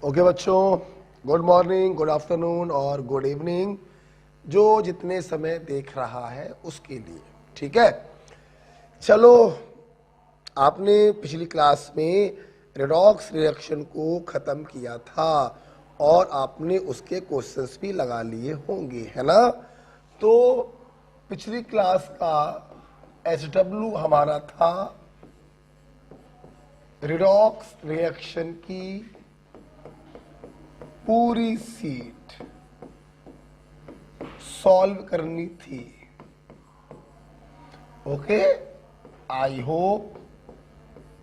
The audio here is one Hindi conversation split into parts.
ओके बच्चों, गुड मॉर्निंग, गुड आफ्टरनून और गुड इवनिंग जो जितने समय देख रहा है उसके लिए। ठीक है, चलो आपने पिछली क्लास में रेडॉक्स रिएक्शन को ख़त्म किया था और आपने उसके क्वेश्चंस भी लगा लिए होंगे, है ना। तो पिछली क्लास का SW हमारा था रेडॉक्स रिएक्शन की पूरी सीट सॉल्व करनी थी। ओके, आई होप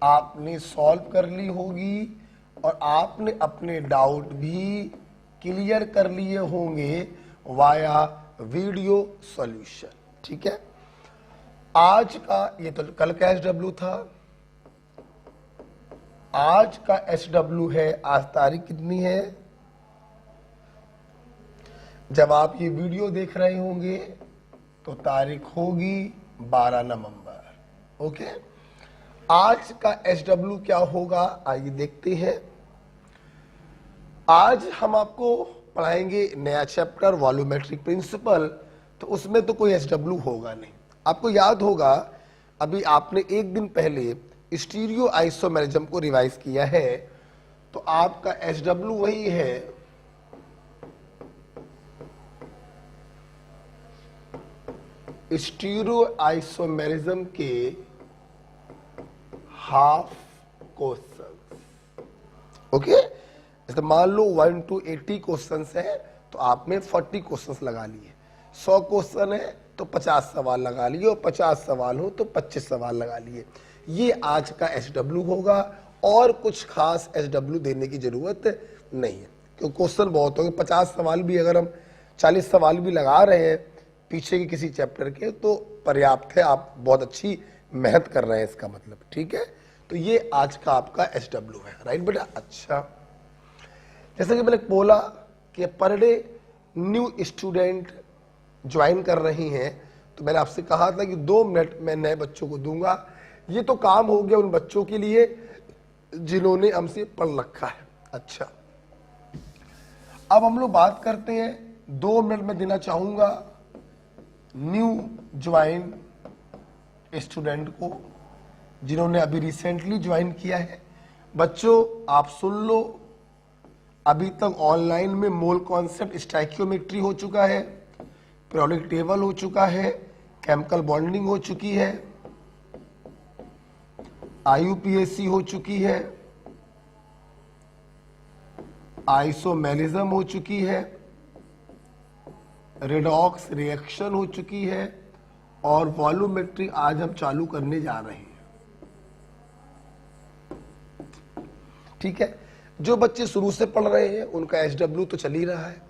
आपने सॉल्व कर ली होगी और आपने अपने डाउट भी क्लियर कर लिए होंगे वाया वीडियो सॉल्यूशन। ठीक है, आज का ये तो कल का SW था, आज का SW है। आज तारीख कितनी है? जब आप ये वीडियो देख रहे होंगे तो तारीख होगी 12 नवंबर। ओके, आज का SW क्या होगा आइए देखते हैं। आज हम आपको पढ़ाएंगे नया चैप्टर वॉल्यूमेट्रिक प्रिंसिपल। तो उसमें तो कोई SW होगा नहीं। आपको याद होगा अभी आपने एक दिन पहले स्टीरियो आइसोमेरिज्म को रिवाइज किया है, तो आपका SW वही है स्टीरियो आइसोमेरिज्म के हाफ क्वेश्चन। ओके, जैसे मान लो 1 to 80 क्वेश्चन है तो आपने 40 क्वेश्चन लगा लिए। 100 क्वेश्चन है तो 50 सवाल लगा लिए और 50 सवाल हो तो 25 सवाल लगा लिए। ये आज का SW होगा और कुछ खास SW देने की जरूरत नहीं है क्योंकि क्वेश्चन बहुत होंगे। 50 सवाल भी अगर हम 40 सवाल भी लगा रहे हैं पीछे के किसी चैप्टर के तो पर्याप्त है। आप बहुत अच्छी मेहनत कर रहे हैं इसका मतलब। ठीक है, तो ये आज का आपका SW है। राइट बेटा। अच्छा, जैसे कि मैंने बोला कि per day new student join कर रही हैं, तो मैंने आपसे कहा था कि 2 मिनट मैं नए बच्चों को दूंगा। ये तो काम हो गया उन बच्चों के लिए जिन्होंने हमसे पढ़ रखा है। अच्छा, अब हम लोग बात करते हैं, 2 मिनट में देना चाहूंगा न्यू ज्वाइन स्टूडेंट को जिन्होंने अभी रिसेंटली ज्वाइन किया है। बच्चों आप सुन लो, अभी तक ऑनलाइन में मोल कॉन्सेप्ट स्टाइकियोमेट्री हो चुका है, पीरियोडिक टेबल हो चुका है, केमिकल बॉन्डिंग हो चुकी है, IUPAC हो चुकी है, आइसोमेरिज्म हो चुकी है, रेडॉक्स रिएक्शन हो चुकी है और वॉल्यूमेट्री आज हम चालू करने जा रहे हैं। ठीक है, जो बच्चे शुरू से पढ़ रहे हैं उनका SW तो चल ही रहा है।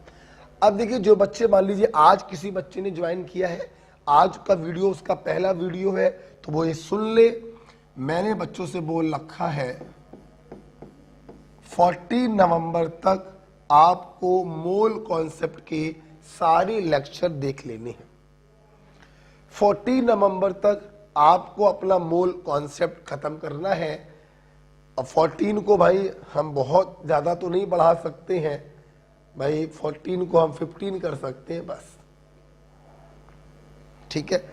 अब देखिए, जो बच्चे मान लीजिए आज किसी बच्चे ने ज्वाइन किया है, आज का वीडियो उसका पहला वीडियो है, तो वो ये सुन ले। मैंने बच्चों से बोल रखा है 14 नवंबर तक आपको मोल कॉन्सेप्ट के सारे लेक्चर देख लेने हैं। 14 नवंबर तक आपको अपना मोल कॉन्सेप्ट खत्म करना है। अब 14 को भाई हम बहुत ज्यादा तो नहीं बढ़ा सकते हैं भाई, 14 को हम 15 कर सकते हैं बस। ठीक है,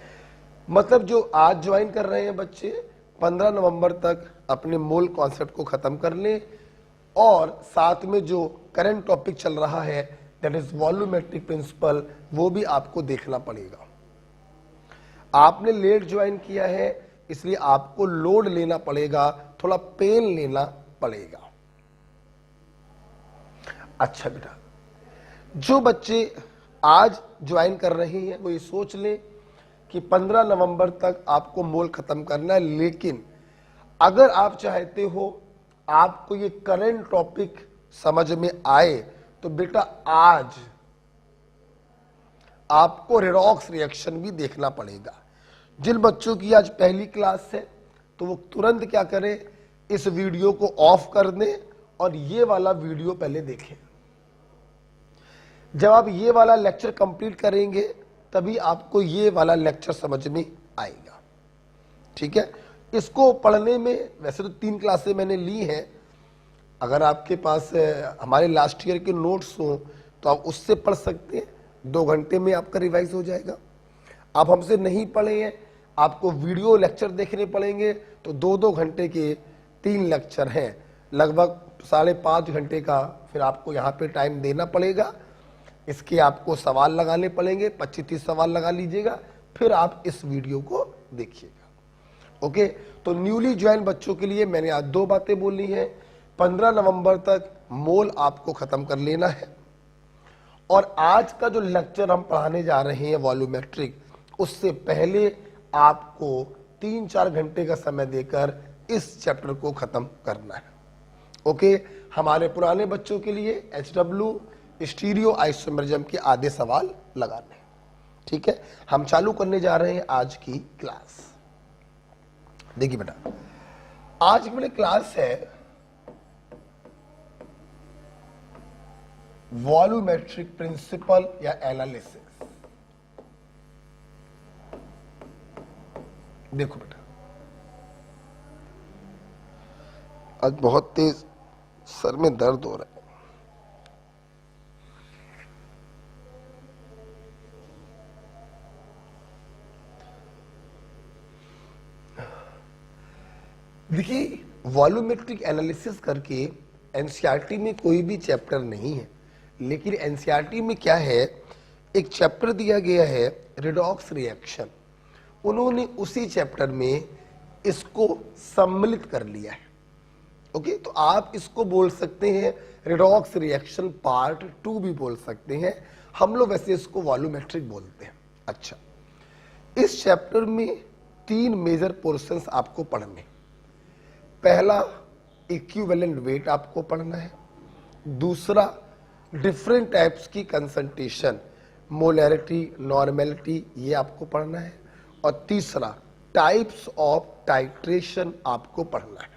मतलब जो आज ज्वाइन कर रहे हैं बच्चे 15 नवंबर तक अपने मोल कॉन्सेप्ट को खत्म कर लें और साथ में जो करंट टॉपिक चल रहा है दैट इज वॉल्यूमेट्रिक प्रिंसिपल, वो भी आपको देखना पड़ेगा। आपने लेट ज्वाइन किया है इसलिए आपको लोड लेना पड़ेगा, थोड़ा पेन लेना पड़ेगा। अच्छा बेटा, जो बच्चे आज ज्वाइन कर रहे हैं वो ये सोच लें कि 15 नवंबर तक आपको मोल खत्म करना है, लेकिन अगर आप चाहते हो आपको ये करंट टॉपिक समझ में आए तो बेटा आज आपको रेडॉक्स रिएक्शन भी देखना पड़ेगा। जिन बच्चों की आज पहली क्लास है तो वो तुरंत क्या करें, इस वीडियो को ऑफ कर दें और ये वाला वीडियो पहले देखें। जब आप ये वाला लेक्चर कंप्लीट करेंगे तभी आपको ये वाला लेक्चर समझ में आएगा। ठीक है, इसको पढ़ने में वैसे तो 3 क्लासें मैंने ली हैं, अगर आपके पास हमारे लास्ट ईयर के नोट्स हो तो आप उससे पढ़ सकते हैं, 2 घंटे में आपका रिवाइज हो जाएगा। आप हमसे नहीं पढ़े हैं, आपको वीडियो लेक्चर देखने पड़ेंगे, तो 2-2 घंटे के 3 लेक्चर हैं, लगभग 5.5 घंटे का फिर आपको यहाँ पे टाइम देना पड़ेगा। इसके आपको सवाल लगाने पड़ेंगे, 25-30 सवाल लगा लीजिएगा, फिर आप इस वीडियो को देखिएगा। ओके, तो न्यूली ज्वाइन बच्चों के लिए मैंने आज 2 बातें बोली हैं। 15 नवंबर तक मोल आपको खत्म कर लेना है, और आज का जो लेक्चर हम पढ़ाने जा रहे हैं वॉल्यूमेट्रिक, उससे पहले आपको 3-4 घंटे का समय देकर इस चैप्टर को खत्म करना है। ओके, हमारे पुराने बच्चों के लिए HW स्टीरियो आइसोमेरिज्म के आधे सवाल लगाने हैं। ठीक है, हम चालू करने जा रहे हैं आज की क्लास। देखिए बेटा, आज की मेरी क्लास है वॉल्यूमेट्रिक प्रिंसिपल या एनालिसिस। देखो बेटा, आज बहुत तेज सर में दर्द हो रहा है। देखिए, वॉल्यूमेट्रिक एनालिसिस करके एनसीईआरटी में कोई भी चैप्टर नहीं है, लेकिन एनसीईआरटी में क्या है, एक चैप्टर दिया गया है रिडॉक्स रिएक्शन। उन्होंने उसी चैप्टर में इसको सम्मिलित कर लिया है। ओके, तो आप इसको बोल सकते हैं रिडॉक्स रिएक्शन पार्ट 2 भी बोल सकते हैं, हम लोग वैसे इसको वॉल्यूमेट्रिक बोलते हैं। अच्छा, इस चैप्टर में 3 मेजर पोर्शंस आपको पढ़ने। पहला, इक्विवेलेंट वेट आपको पढ़ना है। दूसरा, डिफरेंट टाइप्स की कंसंट्रेशन, मोलैरिटी, नॉर्मेलिटी, ये आपको पढ़ना है। और तीसरा, टाइप्स ऑफ टाइट्रेशन आपको पढ़ना है।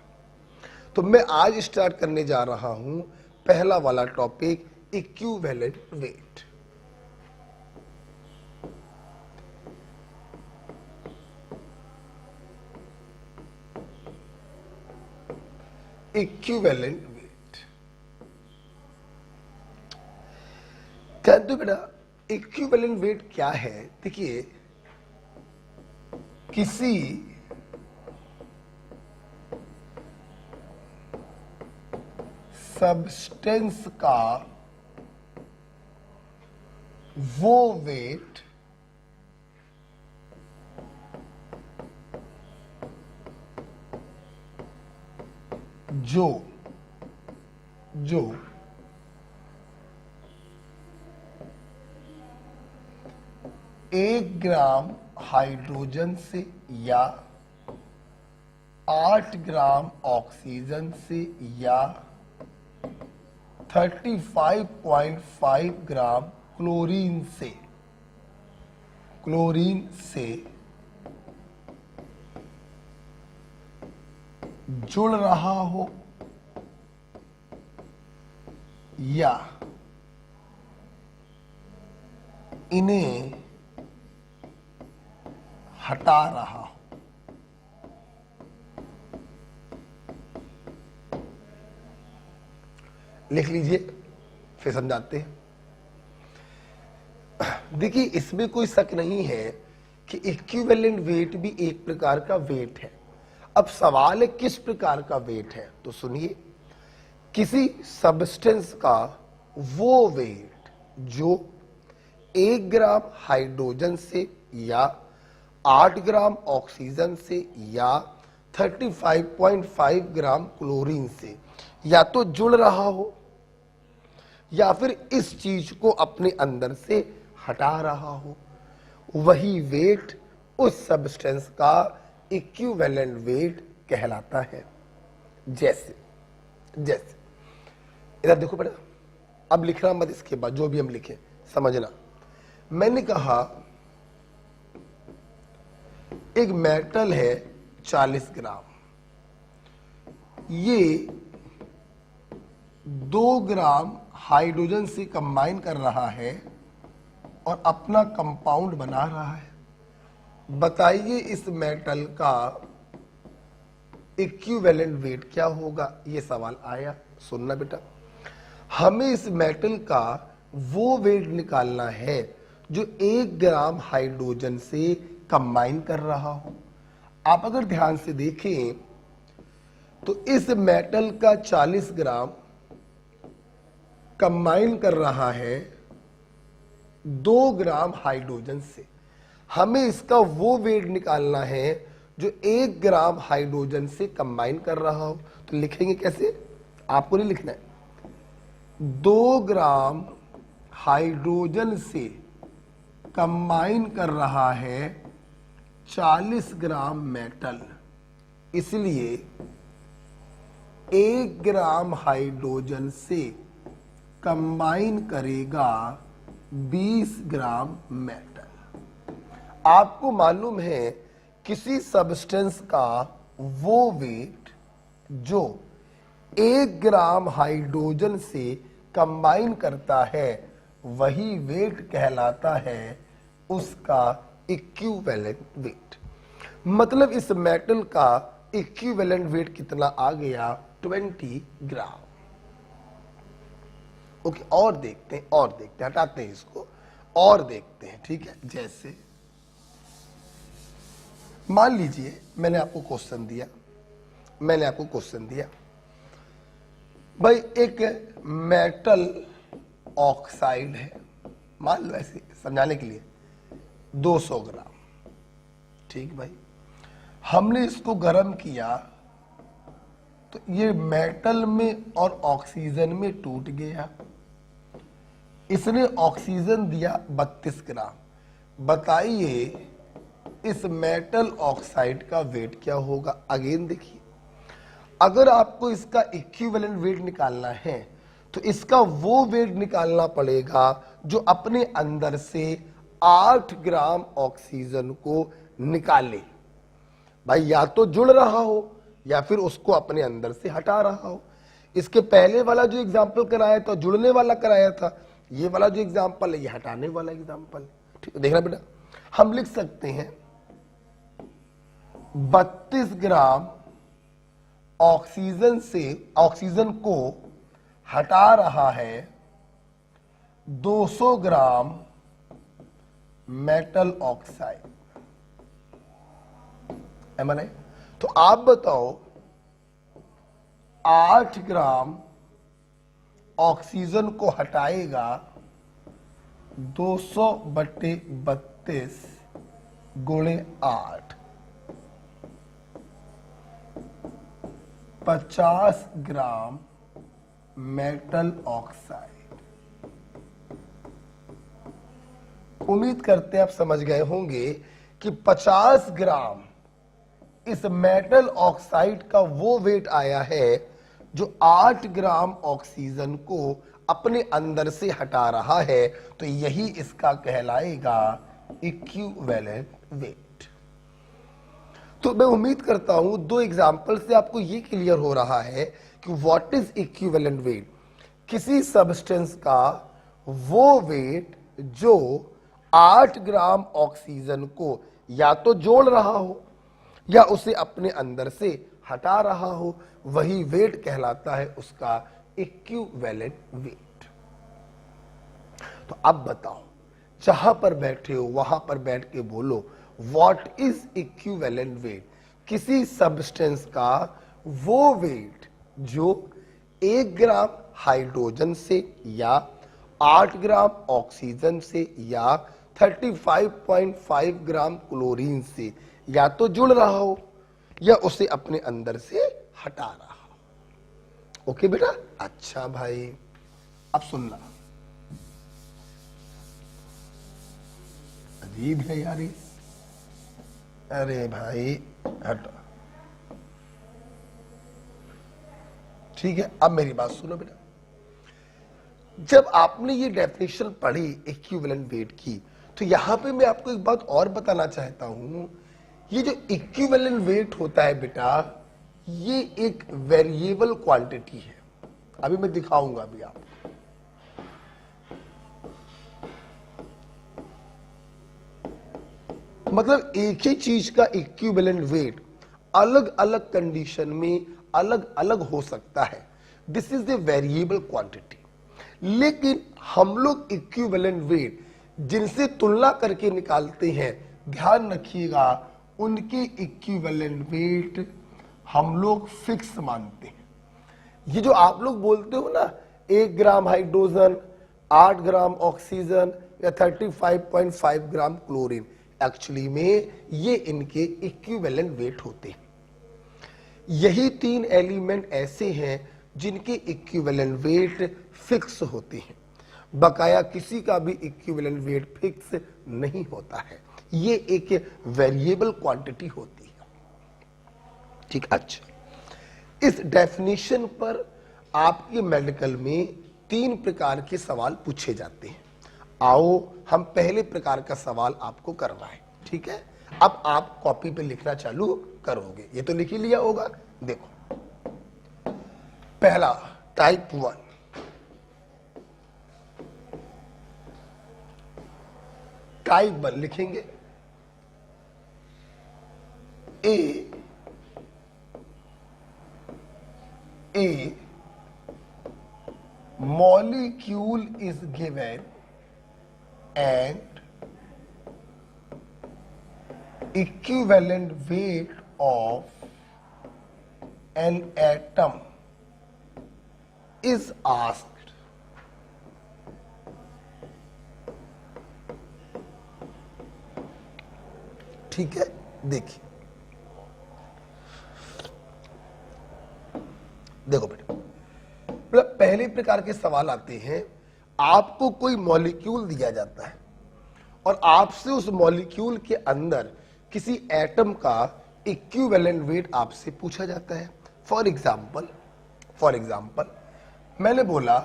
तो मैं आज स्टार्ट करने जा रहा हूं पहला वाला topic, equivalent weight. Equivalent weight कहते बेटा, इक्विवेलेंट वेट क्या है? देखिए, किसी सब्सटेंस का वो वेट जो 1 ग्राम हाइड्रोजन से या 8 ग्राम ऑक्सीजन से या 35.5 ग्राम क्लोरीन से जुड़ रहा हो या इन्हें हटा रहा हो। लिख लीजिए, फिर समझाते हैं। देखिए, इसमें कोई शक नहीं है कि इक्विवेलेंट वेट भी एक प्रकार का वेट है। अब सवाल है किस प्रकार का वेट है, तो सुनिए, किसी सब्सटेंस का वो वेट जो 1 ग्राम हाइड्रोजन से या 8 ग्राम ऑक्सीजन से या 35.5 ग्राम क्लोरीन से या तो जुड़ रहा हो या फिर इस चीज को अपने अंदर से हटा रहा हो, वही वेट उस सब्सटेंस का इक्विवेलेंट वेट कहलाता है। जैसे इधर देखो बेटा, अब लिखना मत, इसके बाद जो भी हम लिखे समझना। मैंने कहा एक मेटल है 40 ग्राम, ये 2 ग्राम हाइड्रोजन से कंबाइन कर रहा है और अपना कंपाउंड बना रहा है। बताइए इस मेटल का इक्विवेलेंट वेट क्या होगा? ये सवाल आया, सुनना बेटा, हमें इस मेटल का वो वेट निकालना है जो 1 ग्राम हाइड्रोजन से कंबाइन कर रहा हो। आप अगर ध्यान से देखें तो इस मेटल का 40 ग्राम कंबाइन कर रहा है 2 ग्राम हाइड्रोजन से। हमें इसका वो वेट निकालना है जो 1 ग्राम हाइड्रोजन से कंबाइन कर रहा हो। तो लिखेंगे कैसे, आपको नहीं लिखना है, 2 ग्राम हाइड्रोजन से कंबाइन कर रहा है 40 ग्राम मेटल, इसलिए 1 ग्राम हाइड्रोजन से कंबाइन करेगा 20 ग्राम मेटल। आपको मालूम है किसी सब्सटेंस का वो वेट जो 1 ग्राम हाइड्रोजन से कंबाइन करता है वही वेट कहलाता है उसका इक्विवेलेंट वेट। मतलब इस मेटल का इक्विवेलेंट वेट कितना आ गया, 20 ग्राम। ओके, और देखते हैं, हटाते हैं इसको और देखते हैं, ठीक है। जैसे मान लीजिए मैंने आपको क्वेश्चन दिया, भाई एक मेटल ऑक्साइड है, मान लो ऐसे समझाने के लिए 200 ग्राम, ठीक भाई। हमने इसको गर्म किया तो ये मेटल में और ऑक्सीजन में टूट गया। इसने ऑक्सीजन दिया 32 ग्राम। बताइए इस मेटल ऑक्साइड का वेट क्या होगा। अगेन देखिए, अगर आपको इसका इक्विवेलेंट वेट निकालना है तो इसका वो वेट निकालना पड़ेगा जो अपने अंदर से 8 ग्राम ऑक्सीजन को निकाले। भाई या तो जुड़ रहा हो या फिर उसको अपने अंदर से हटा रहा हो। इसके पहले वाला जो एग्जाम्पल कराया था जुड़ने वाला कराया था, ये वाला जो एग्जाम्पल है ये हटाने वाला एग्जाम्पल है। ठीक है, देखना बेटा, हम लिख सकते हैं 32 ग्राम ऑक्सीजन से ऑक्सीजन को हटा रहा है 200 ग्राम मेटल ऑक्साइड। एम आई? तो आप बताओ 8 ग्राम ऑक्सीजन को हटाएगा 200/32 गुणे 8, 50 ग्राम मेटल ऑक्साइड। उम्मीद करते हैं आप समझ गए होंगे कि 50 ग्राम इस मेटल ऑक्साइड का वो वेट आया है जो 8 ग्राम ऑक्सीजन को अपने अंदर से हटा रहा है। तो यही इसका कहलाएगा इक्विवेलेंट वेट। तो मैं उम्मीद करता हूं 2 एग्जाम्पल से आपको ये क्लियर हो रहा है कि व्हाट इज इक्विवेलेंट वेट। किसी सब्सटेंस का वो वेट जो 8 ग्राम ऑक्सीजन को या तो जोड़ रहा हो या उसे अपने अंदर से हटा रहा हो, वही वेट कहलाता है उसका इक्विवेलेंट वेट। तो अब बताओ, जहां पर बैठे हो वहां पर बैठ के बोलो व्हाट इज इक्विवेलेंट वेट। किसी सब्सटेंस का वो वेट जो 1 ग्राम हाइड्रोजन से या 8 ग्राम ऑक्सीजन से या 35.5 ग्राम क्लोरीन से या तो जुड़ रहा हो या उसे अपने अंदर से हटा रहा हो। ओके बेटा, अच्छा भाई अब सुनना, अजीब है यार ये। अरे भाई हटो, ठीक है। अब मेरी बात सुनो बेटा, जब आपने ये डेफिनेशन पढ़ी इक्विवेलेंट वेट की तो यहां पे मैं आपको एक बात और बताना चाहता हूं। ये जो इक्विवेलेंट वेट होता है बेटा, ये एक वेरिएबल क्वांटिटी है। अभी मैं दिखाऊंगा अभी आपको। मतलब एक ही चीज का इक्विवेलेंट वेट अलग अलग कंडीशन में अलग अलग हो सकता है। This is the variable quantity. लेकिन हम लोग इक्विवेलेंट वेट जिनसे तुलना करके निकालते हैं, ध्यान रखिएगा उनके इक्विवेलेंट वेट हम लोग फिक्स मानते हैं। ये जो आप लोग बोलते हो ना 1 ग्राम हाइड्रोजन, 8 ग्राम ऑक्सीजन या 35.5 ग्राम क्लोरीन, एक्चुअली में ये इनके इक्विवेलेंट वेट होते हैं। यही 3 एलिमेंट ऐसे हैं जिनके इक्विवेलेंट वेट फिक्स होते हैं, बकाया किसी का भी इक्विवेलेंट वेट फिक्स नहीं होता है। ये एक वेरिएबल क्वांटिटी होती है। ठीक, अच्छा, इस डेफिनेशन पर आपके मेडिकल में 3 प्रकार के सवाल पूछे जाते हैं। आओ हम पहले प्रकार का सवाल आपको करवाएं। ठीक है, अब आप कॉपी पे लिखना चालू करोगे। ये तो लिख ही लिया होगा। देखो, पहला टाइप 1, टाइप 1 लिखेंगे। A molecule is given and equivalent weight of an atom is asked. ठीक है, देखिए, देखो बेटा, मतलब पहले प्रकार के सवाल आते हैं। आपको कोई मॉलिक्यूल दिया जाता है और आपसे उस मॉलिक्यूल के अंदर किसी एटम का इक्विवेलेंट वेट आपसे पूछा जाता है। फॉर एग्जाम्पल मैंने बोला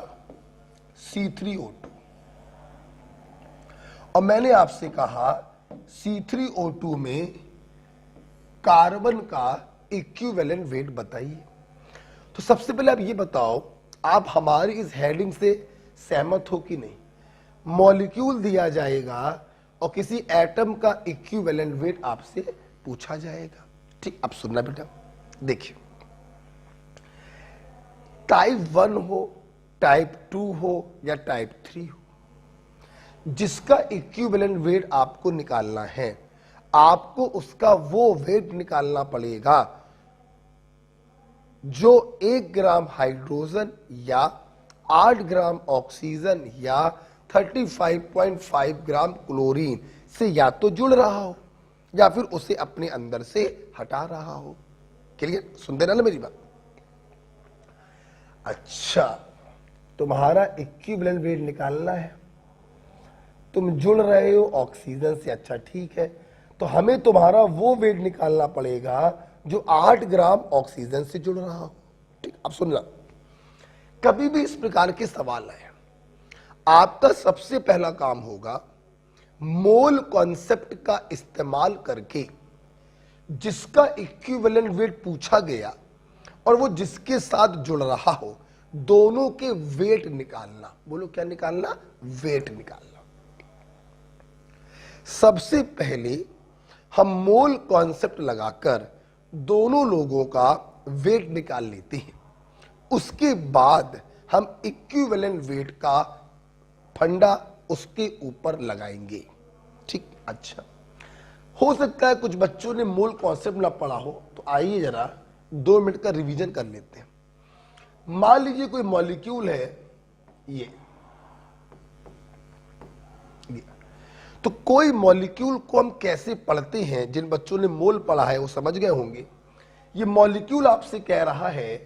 C3O2 और मैंने आपसे कहा C3O2 में कार्बन का इक्विवेलेंट वेट बताइए। तो सबसे पहले आप ये बताओ, आप हमारी इस हेडिंग से सहमत हो कि नहीं? मॉलिक्यूल दिया जाएगा और किसी एटम का इक्विवेलेंट वेट आपसे पूछा जाएगा। ठीक, अब सुनना बेटा, देखिए, टाइप 1 हो, टाइप 2 हो या टाइप 3 हो, जिसका इक्विवेलेंट वेट आपको निकालना है, आपको उसका वो वेट निकालना पड़ेगा जो 1 ग्राम हाइड्रोजन या 8 ग्राम ऑक्सीजन या 35.5 ग्राम क्लोरीन से या तो जुड़ रहा हो या फिर उसे अपने अंदर से हटा रहा हो। क्लियर? सुनते ना मेरी बात? अच्छा, तुम्हारा इक्विवेलेंट वेट निकालना है, तुम जुड़ रहे हो ऑक्सीजन से। अच्छा, ठीक है, तो हमें तुम्हारा वो वेट निकालना पड़ेगा जो 8 ग्राम ऑक्सीजन से जुड़ रहा हो। ठीक, अब सुनना, कभी भी इस प्रकार के सवाल आए, आपका सबसे पहला काम होगा मोल कॉन्सेप्ट का इस्तेमाल करके जिसका इक्विवेलेंट वेट पूछा गया और वो जिसके साथ जुड़ रहा हो, दोनों के वेट निकालना। बोलो क्या निकालना? वेट निकालना। सबसे पहले हम मोल कॉन्सेप्ट लगाकर दोनों लोगों का वेट निकाल लेते हैं। उसके बाद हम इक्विवेलेंट वेट का फंडा उसके ऊपर लगाएंगे। ठीक, अच्छा, हो सकता है कुछ बच्चों ने मोल कॉन्सेप्ट ना पढ़ा हो, तो आइए जरा 2 मिनट का रिवीजन कर लेते हैं। मान लीजिए कोई मॉलिक्यूल है ये, तो कोई मॉलिक्यूल को हम कैसे पढ़ते हैं, जिन बच्चों ने मोल पढ़ा है वो समझ गए होंगे। ये मॉलिक्यूल आपसे कह रहा है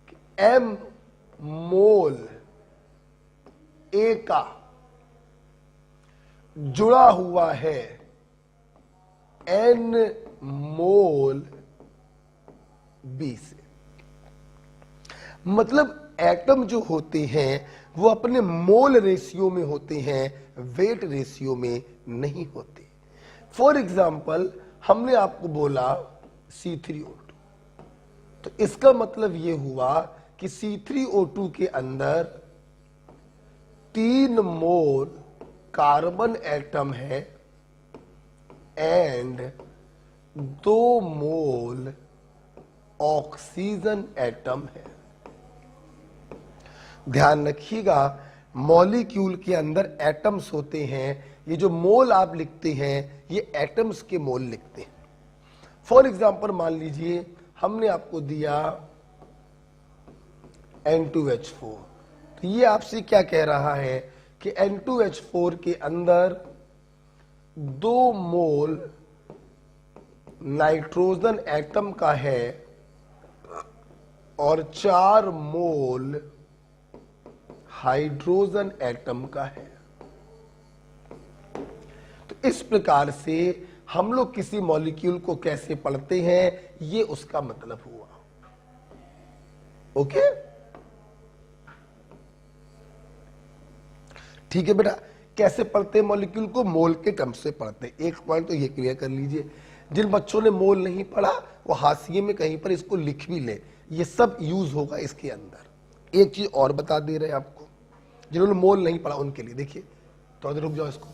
कि m मोल A का जुड़ा हुआ है n मोल B से। मतलब एटम जो होते हैं वो अपने मोल रेशियो में होते हैं, वेट रेशियो में नहीं होते। फॉर एग्जाम्पल हमने आपको बोला C3O2, तो इसका मतलब ये हुआ कि C3O2 के अंदर 3 मोल कार्बन एटम है एंड 2 मोल ऑक्सीजन एटम है। ध्यान रखिएगा, मॉलिक्यूल के अंदर एटम्स होते हैं। ये जो मोल आप लिखते हैं ये एटम्स के मोल लिखते हैं। फॉर एग्जाम्पल मान लीजिए हमने आपको दिया N2H4, तो ये आपसे क्या कह रहा है कि N2H4 के अंदर 2 मोल नाइट्रोजन एटम का है और 4 मोल हाइड्रोजन एटम का है। तो इस प्रकार से हम लोग किसी मॉलिक्यूल को कैसे पढ़ते हैं, ये उसका मतलब हुआ। ओके, ठीक है बेटा। कैसे पढ़ते हैं मॉलिक्यूल को? मोल के टर्म से पढ़ते हैं। एक पॉइंट तो ये क्लियर कर लीजिए, जिन बच्चों ने मोल नहीं पढ़ा वो हाशिए में कहीं पर इसको लिख भी ले, ये सब यूज होगा इसके अंदर। एक चीज और बता दे रहे हैं आपको, जिन्होंने मोल नहीं पढ़ा उनके लिए। देखिए थोड़ा देर रुक जाओ इसको।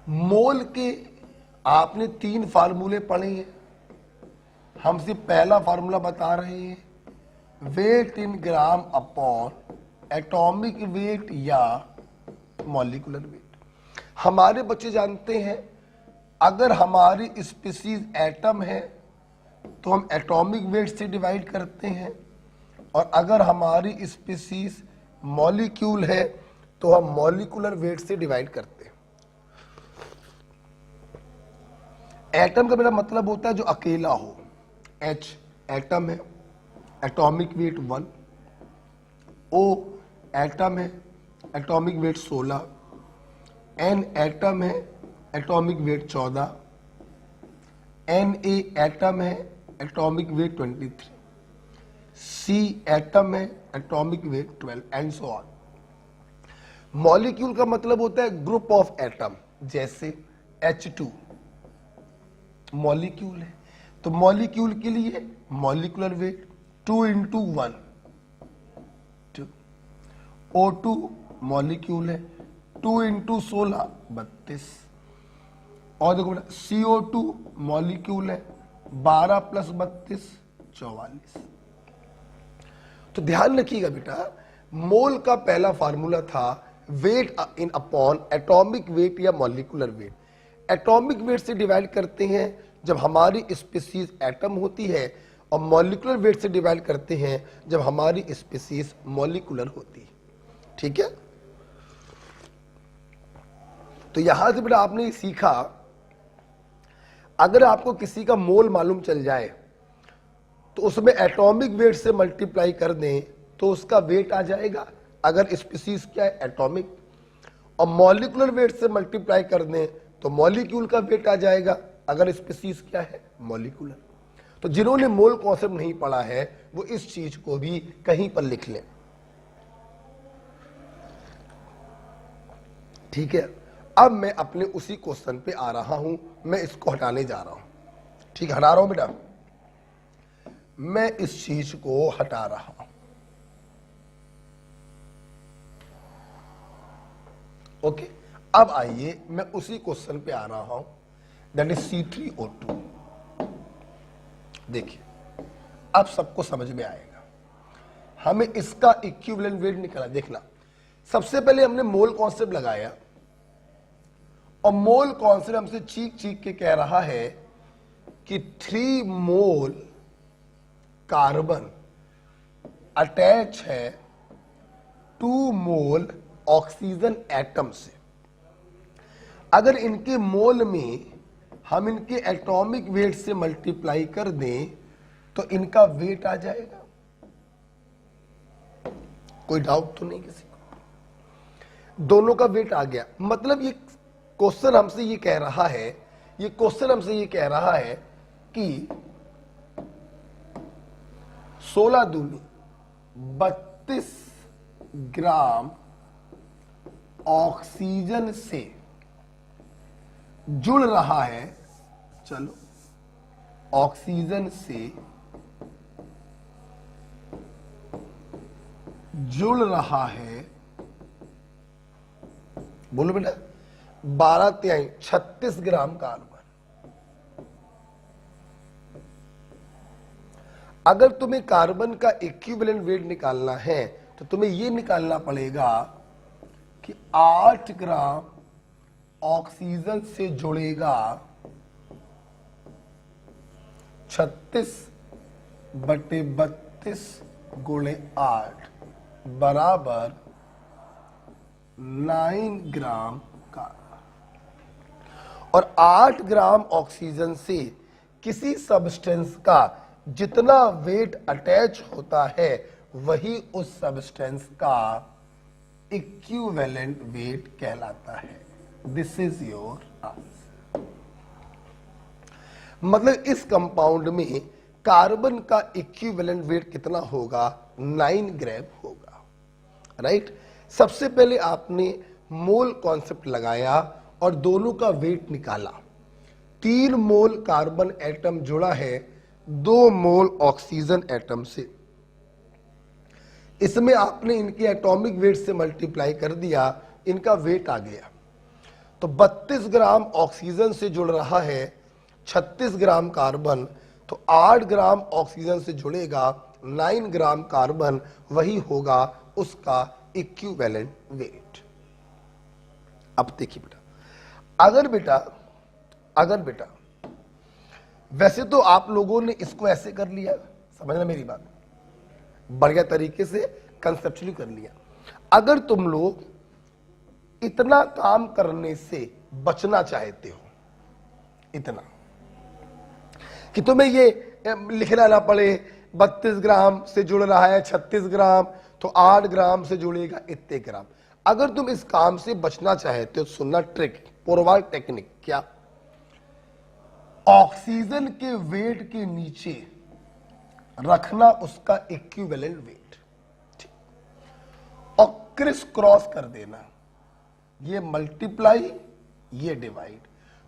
मोल के आपने 3 फार्मूले पढ़े हैं। हमसे पहला फार्मूला बता रहे हैं, वेट इन ग्राम अपॉन एटॉमिक वेट या मॉलिक्यूलर वेट। हमारे बच्चे जानते हैं अगर हमारी स्पीसीज एटम है तो हम एटॉमिक वेट से डिवाइड करते हैं, और अगर हमारी स्पीसीज मॉलिक्यूल है तो हम मॉलिक्यूलर वेट से डिवाइड करते हैं। एटम का मेरा मतलब होता है जो अकेला हो। H एटम है, एटॉमिक वेट 1। O एटम है, एटॉमिक वेट 16। N एटम है, एटॉमिक वेट 14। Na एटम है, एटॉमिक वेट 23। C एटम है, atomic weight 12 and so on. Molecule का मतलब होता है ग्रुप ऑफ एटम। जैसे H2 मॉलिक्यूल है, तो मॉलिक्यूल के लिए मॉलिक्यूलर वेट 2 × 1 2। O2 मॉलिक्यूल है, 2 × 16 32। और देखो बेटा CO2 मॉलिक्यूल है, 12 + 32 44। तो ध्यान रखिएगा बेटा, मोल का पहला फार्मूला था weight in upon atomic weight या मॉलिक्यूलर वेट। एटॉमिक वेट से डिवाइड करते हैं जब हमारी स्पीसीज एटम होती है, और मॉलिक्यूलर वेट से डिवाइड करते हैं जब हमारी स्पीसीज मॉलिक्यूलर होती है। ठीक है, तो यहां से बेटा आपने सीखा, अगर आपको किसी का मोल मालूम चल जाए तो उसमें एटॉमिक वेट से मल्टीप्लाई कर दें तो उसका वेट आ जाएगा, अगर स्पीसीज क्या है एटॉमिक। और मॉलिक्यूलर वेट से मल्टीप्लाई कर दें तो मॉलिक्यूल का वेट आ जाएगा, अगर स्पीसीज क्या है मॉलिक्यूलर। तो जिन्होंने मोल कॉन्सेप्ट नहीं पढ़ा है वो इस चीज को भी कहीं पर लिख लें। ठीक है, अब मैं अपने उसी क्वेश्चन पे आ रहा हूं, मैं इसको हटाने जा रहा हूं। ठीक है, हटा रहा हूं बेटा, मैं इस चीज को हटा रहा हूं। ओके, अब आइए मैं उसी क्वेश्चन पे आ रहा हूं, दैट इज C3O2। देखिए अब सबको समझ में आएगा, हमें इसका इक्विवेलेंट वेट निकाला। देखना, सबसे पहले हमने मोल कॉन्सेप्ट लगाया, और मोल कॉन्सेप्ट हमसे चीख चीख के कह रहा है कि 3 मोल कार्बन अटैच है 2 मोल ऑक्सीजन एटम से। अगर इनके मोल में हम इनके एटॉमिक वेट से मल्टीप्लाई कर दें तो इनका वेट आ जाएगा। कोई डाउट तो नहीं किसी को? दोनों का वेट आ गया। मतलब ये क्वेश्चन हमसे ये कह रहा है, ये क्वेश्चन हमसे ये कह रहा है कि 16 दूनी 32 ग्राम ऑक्सीजन से जुड़ रहा है, चलो ऑक्सीजन से जुड़ रहा है, बोलो बेटा 12 तिहाई 36 ग्राम कार्बन। अगर तुम्हें कार्बन का इक्विवेलेंट वेट निकालना है तो तुम्हें ये निकालना पड़ेगा कि 8 ग्राम ऑक्सीजन से जुड़ेगा 36/32 गुणे 8 बराबर 9 ग्राम का। और 8 ग्राम ऑक्सीजन से किसी सब्सटेंस का जितना वेट अटैच होता है वही उस सब्सटेंस का इक्विवेलेंट वेट कहलाता है। This is your answer. मतलब इस कंपाउंड में कार्बन का इक्विवेलेंट वेट कितना होगा? 9 ग्राम होगा, राइट। सबसे पहले आपने मोल कॉन्सेप्ट लगाया और दोनों का वेट निकाला। 3 मोल कार्बन एटम जुड़ा है 2 मोल ऑक्सीजन एटम से। इसमें आपने इनके एटॉमिक वेट से मल्टीप्लाई कर दिया, इनका वेट आ गया। तो 32 ग्राम ऑक्सीजन से जुड़ रहा है 36 ग्राम कार्बन, तो 8 ग्राम ऑक्सीजन से जुड़ेगा 9 ग्राम कार्बन, वही होगा उसका इक्विवेलेंट वेट। अब देखिए बेटा, अगर बेटा वैसे तो आप लोगों ने इसको ऐसे कर लिया, समझना मेरी बात, बढ़िया तरीके से कंसेप्चुअली कर लिया। अगर तुम लोग इतना काम करने से बचना चाहते हो, इतना कि तुम्हें ये लिखना ना पड़े 32 ग्राम से जुड़ रहा है 36 ग्राम, तो 8 ग्राम से जुड़ेगा इतने ग्राम। अगर तुम इस काम से बचना चाहते हो, सुनना ट्रिक, पोरवाल टेक्निक। क्या? ऑक्सीजन के वेट के नीचे रखना उसका इक्विवेलेंट वेट, और क्रिस क्रॉस कर देना, ये मल्टीप्लाई ये डिवाइड।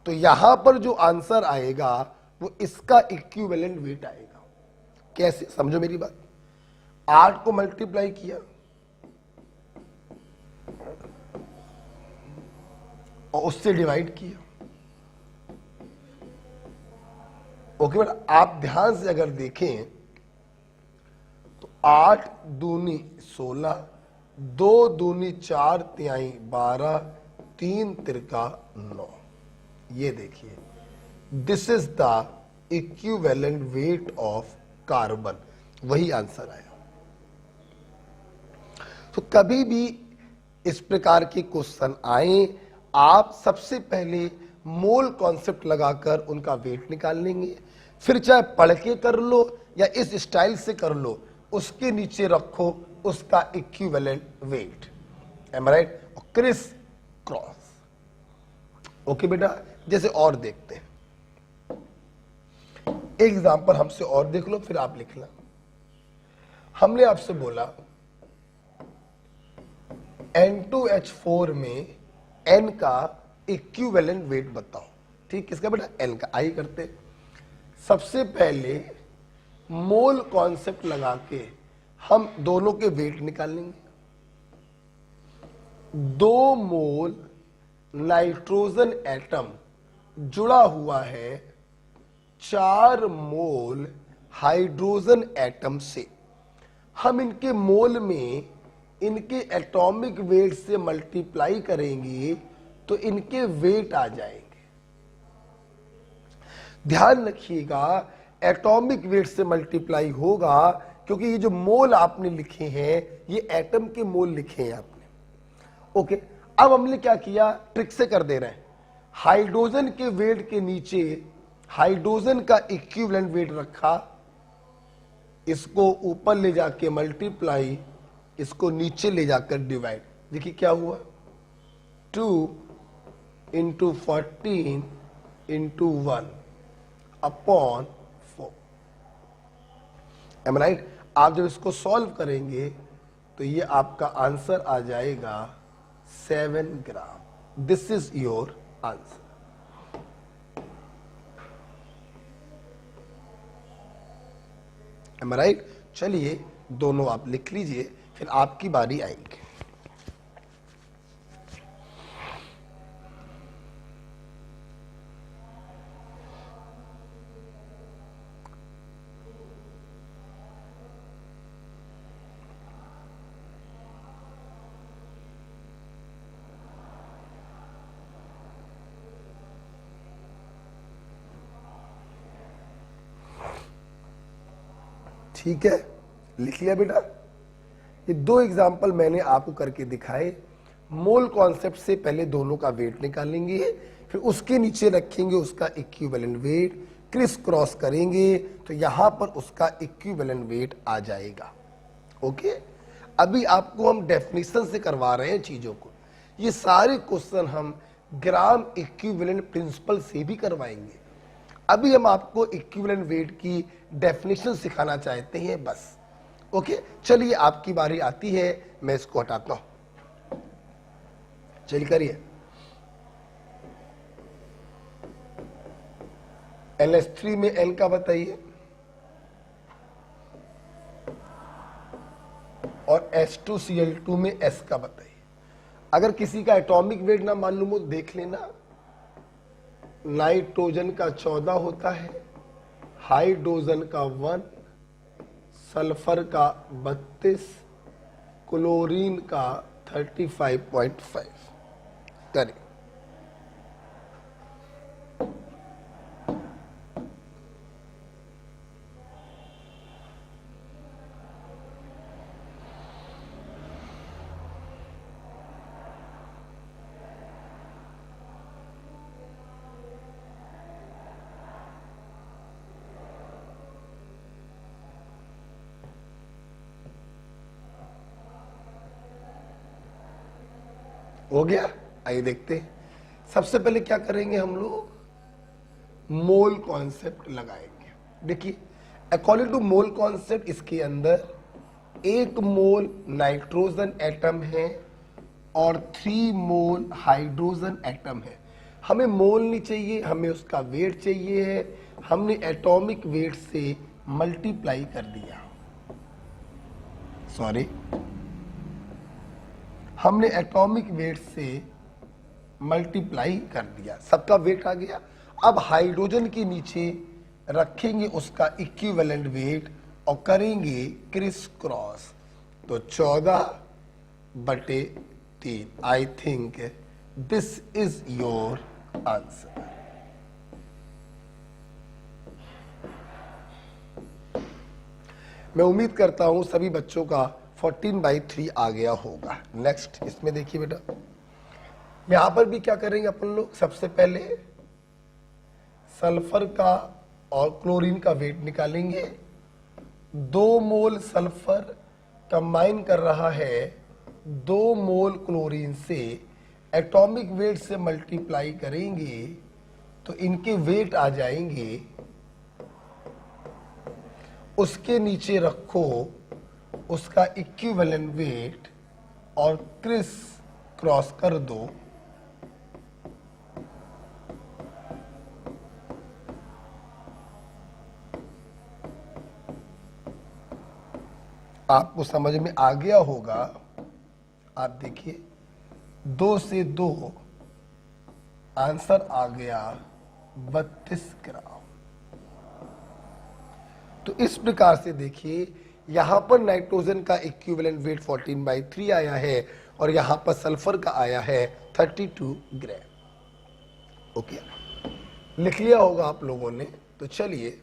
तो यहां पर जो आंसर आएगा वो इसका इक्विवेलेंट वेट आएगा। कैसे? समझो मेरी बात। 8 को मल्टीप्लाई किया और उससे डिवाइड किया। ओके बेटा, आप ध्यान से अगर देखें तो 8 दूनी 16, 2 दूनी 4 तिहाई 12, 3 तिरका 9। ये देखिए, this is the equivalent weight of carbon, वही आंसर आया। तो कभी भी इस प्रकार के क्वेश्चन आए, आप सबसे पहले मोल कॉन्सेप्ट लगाकर उनका वेट निकाल लेंगे, फिर चाहे पढ़ के कर लो या इस स्टाइल से कर लो, उसके नीचे रखो उसका इक्विवेलेंट वेट। एम आई राइट? Criss cross. ओके बेटा, जैसे और देखते हैं एक एग्जांपल, हमसे और देख लो फिर आप लिखना। हमने आपसे बोला N2H4 में N का इक्विवेलेंट वेट बताओ। ठीक, किसका बेटा? N का। आई करते, सबसे पहले मोल कॉन्सेप्ट लगा के हम दोनों के वेट निकालेंगे। 2 मोल नाइट्रोजन एटम जुड़ा हुआ है 4 मोल हाइड्रोजन एटम से। हम इनके मोल में इनके एटॉमिक वेट से मल्टीप्लाई करेंगे तो इनके वेट आ जाएंगे। ध्यान रखिएगा, एटॉमिक वेट से मल्टीप्लाई होगा, क्योंकि ये जो मोल आपने लिखे हैं ये एटम के मोल लिखे हैं आपने। ओके, अब हमने क्या किया? ट्रिक से कर दे रहे हैं। हाइड्रोजन के वेट के नीचे हाइड्रोजन का इक्विवेलेंट वेट रखा, इसको ऊपर ले जाके मल्टीप्लाई, इसको नीचे ले जाकर डिवाइड। देखिए क्या हुआ, 2 × 14 × 1 अपॉन 4। M right? आप जब इसको सॉल्व करेंगे तो ये आपका आंसर आ जाएगा 7 gram. This is your answer. Am right? चलिए दोनों आप लिख लीजिए, फिर आपकी बारी आएगी। ठीक है, लिख लिया बेटा। ये दो एग्जाम्पल मैंने आपको करके दिखाए। मोल कॉन्सेप्ट से पहले दोनों का वेट निकालेंगे, फिर उसके नीचे रखेंगे उसका इक्विवेलेंट वेट, क्रिस क्रॉस करेंगे तो यहां पर उसका इक्विवेलेंट वेट आ जाएगा। ओके, अभी आपको हम डेफिनेशन से करवा रहे हैं चीजों को। ये सारे क्वेश्चन हम ग्राम इक्विवेलेंट प्रिंसिपल से भी करवाएंगे। अभी हम आपको इक्विवेलेंट वेट की डेफिनेशन सिखाना चाहते हैं बस। ओके, चलिए आपकी बारी आती है, मैं इसको हटाता हूं। चलिए करिए। NH3 में N का बताइए और H2Cl2 में S का बताइए। अगर किसी का एटॉमिक वेट ना मालूम हो देख लेना। नाइट्रोजन का 14 होता है, हाइड्रोजन का 1, सल्फर का 32, क्लोरीन का 35.5। करें। हो गया, आइए देखते हैं। सबसे पहले क्या करेंगे हम लोग, मोल कॉन्सेप्ट लगाएंगे। देखिए, अकॉर्डिंग टू मोल कॉन्सेप्ट इसके अंदर 1 मोल नाइट्रोजन एटम है और 3 मोल हाइड्रोजन एटम है। हमें मोल नहीं चाहिए, हमें उसका वेट चाहिए है। हमने एटॉमिक वेट से मल्टीप्लाई कर दिया, सॉरी, हमने एटॉमिक वेट से मल्टीप्लाई कर दिया, सबका वेट आ गया। अब हाइड्रोजन के नीचे रखेंगे उसका इक्विवेलेंट वेट और करेंगे क्रिस क्रॉस, तो 14/3। I think this is your answer. मैं उम्मीद करता हूं सभी बच्चों का 14/3 आ गया होगा। नेक्स्ट इसमें देखिए बेटा, यहां पर भी क्या करेंगे अपन लोग, सबसे पहले सल्फर का और क्लोरीन का वेट निकालेंगे। 2 मोल सल्फर कंबाइन कर रहा है 2 मोल क्लोरीन से, एटॉमिक वेट से मल्टीप्लाई करेंगे तो इनके वेट आ जाएंगे। उसके नीचे रखो उसका इक्विवेलेंट वेट और क्रिस क्रॉस कर दो। आपको समझ में आ गया होगा। आप देखिए 2 से 2 आंसर आ गया 32 ग्राम। तो इस प्रकार से देखिए, यहां पर नाइट्रोजन का इक्विवेलेंट वेट 14/3 आया है और यहां पर सल्फर का आया है 32 ग्राम। ओके, लिख लिया होगा आप लोगों ने। तो चलिए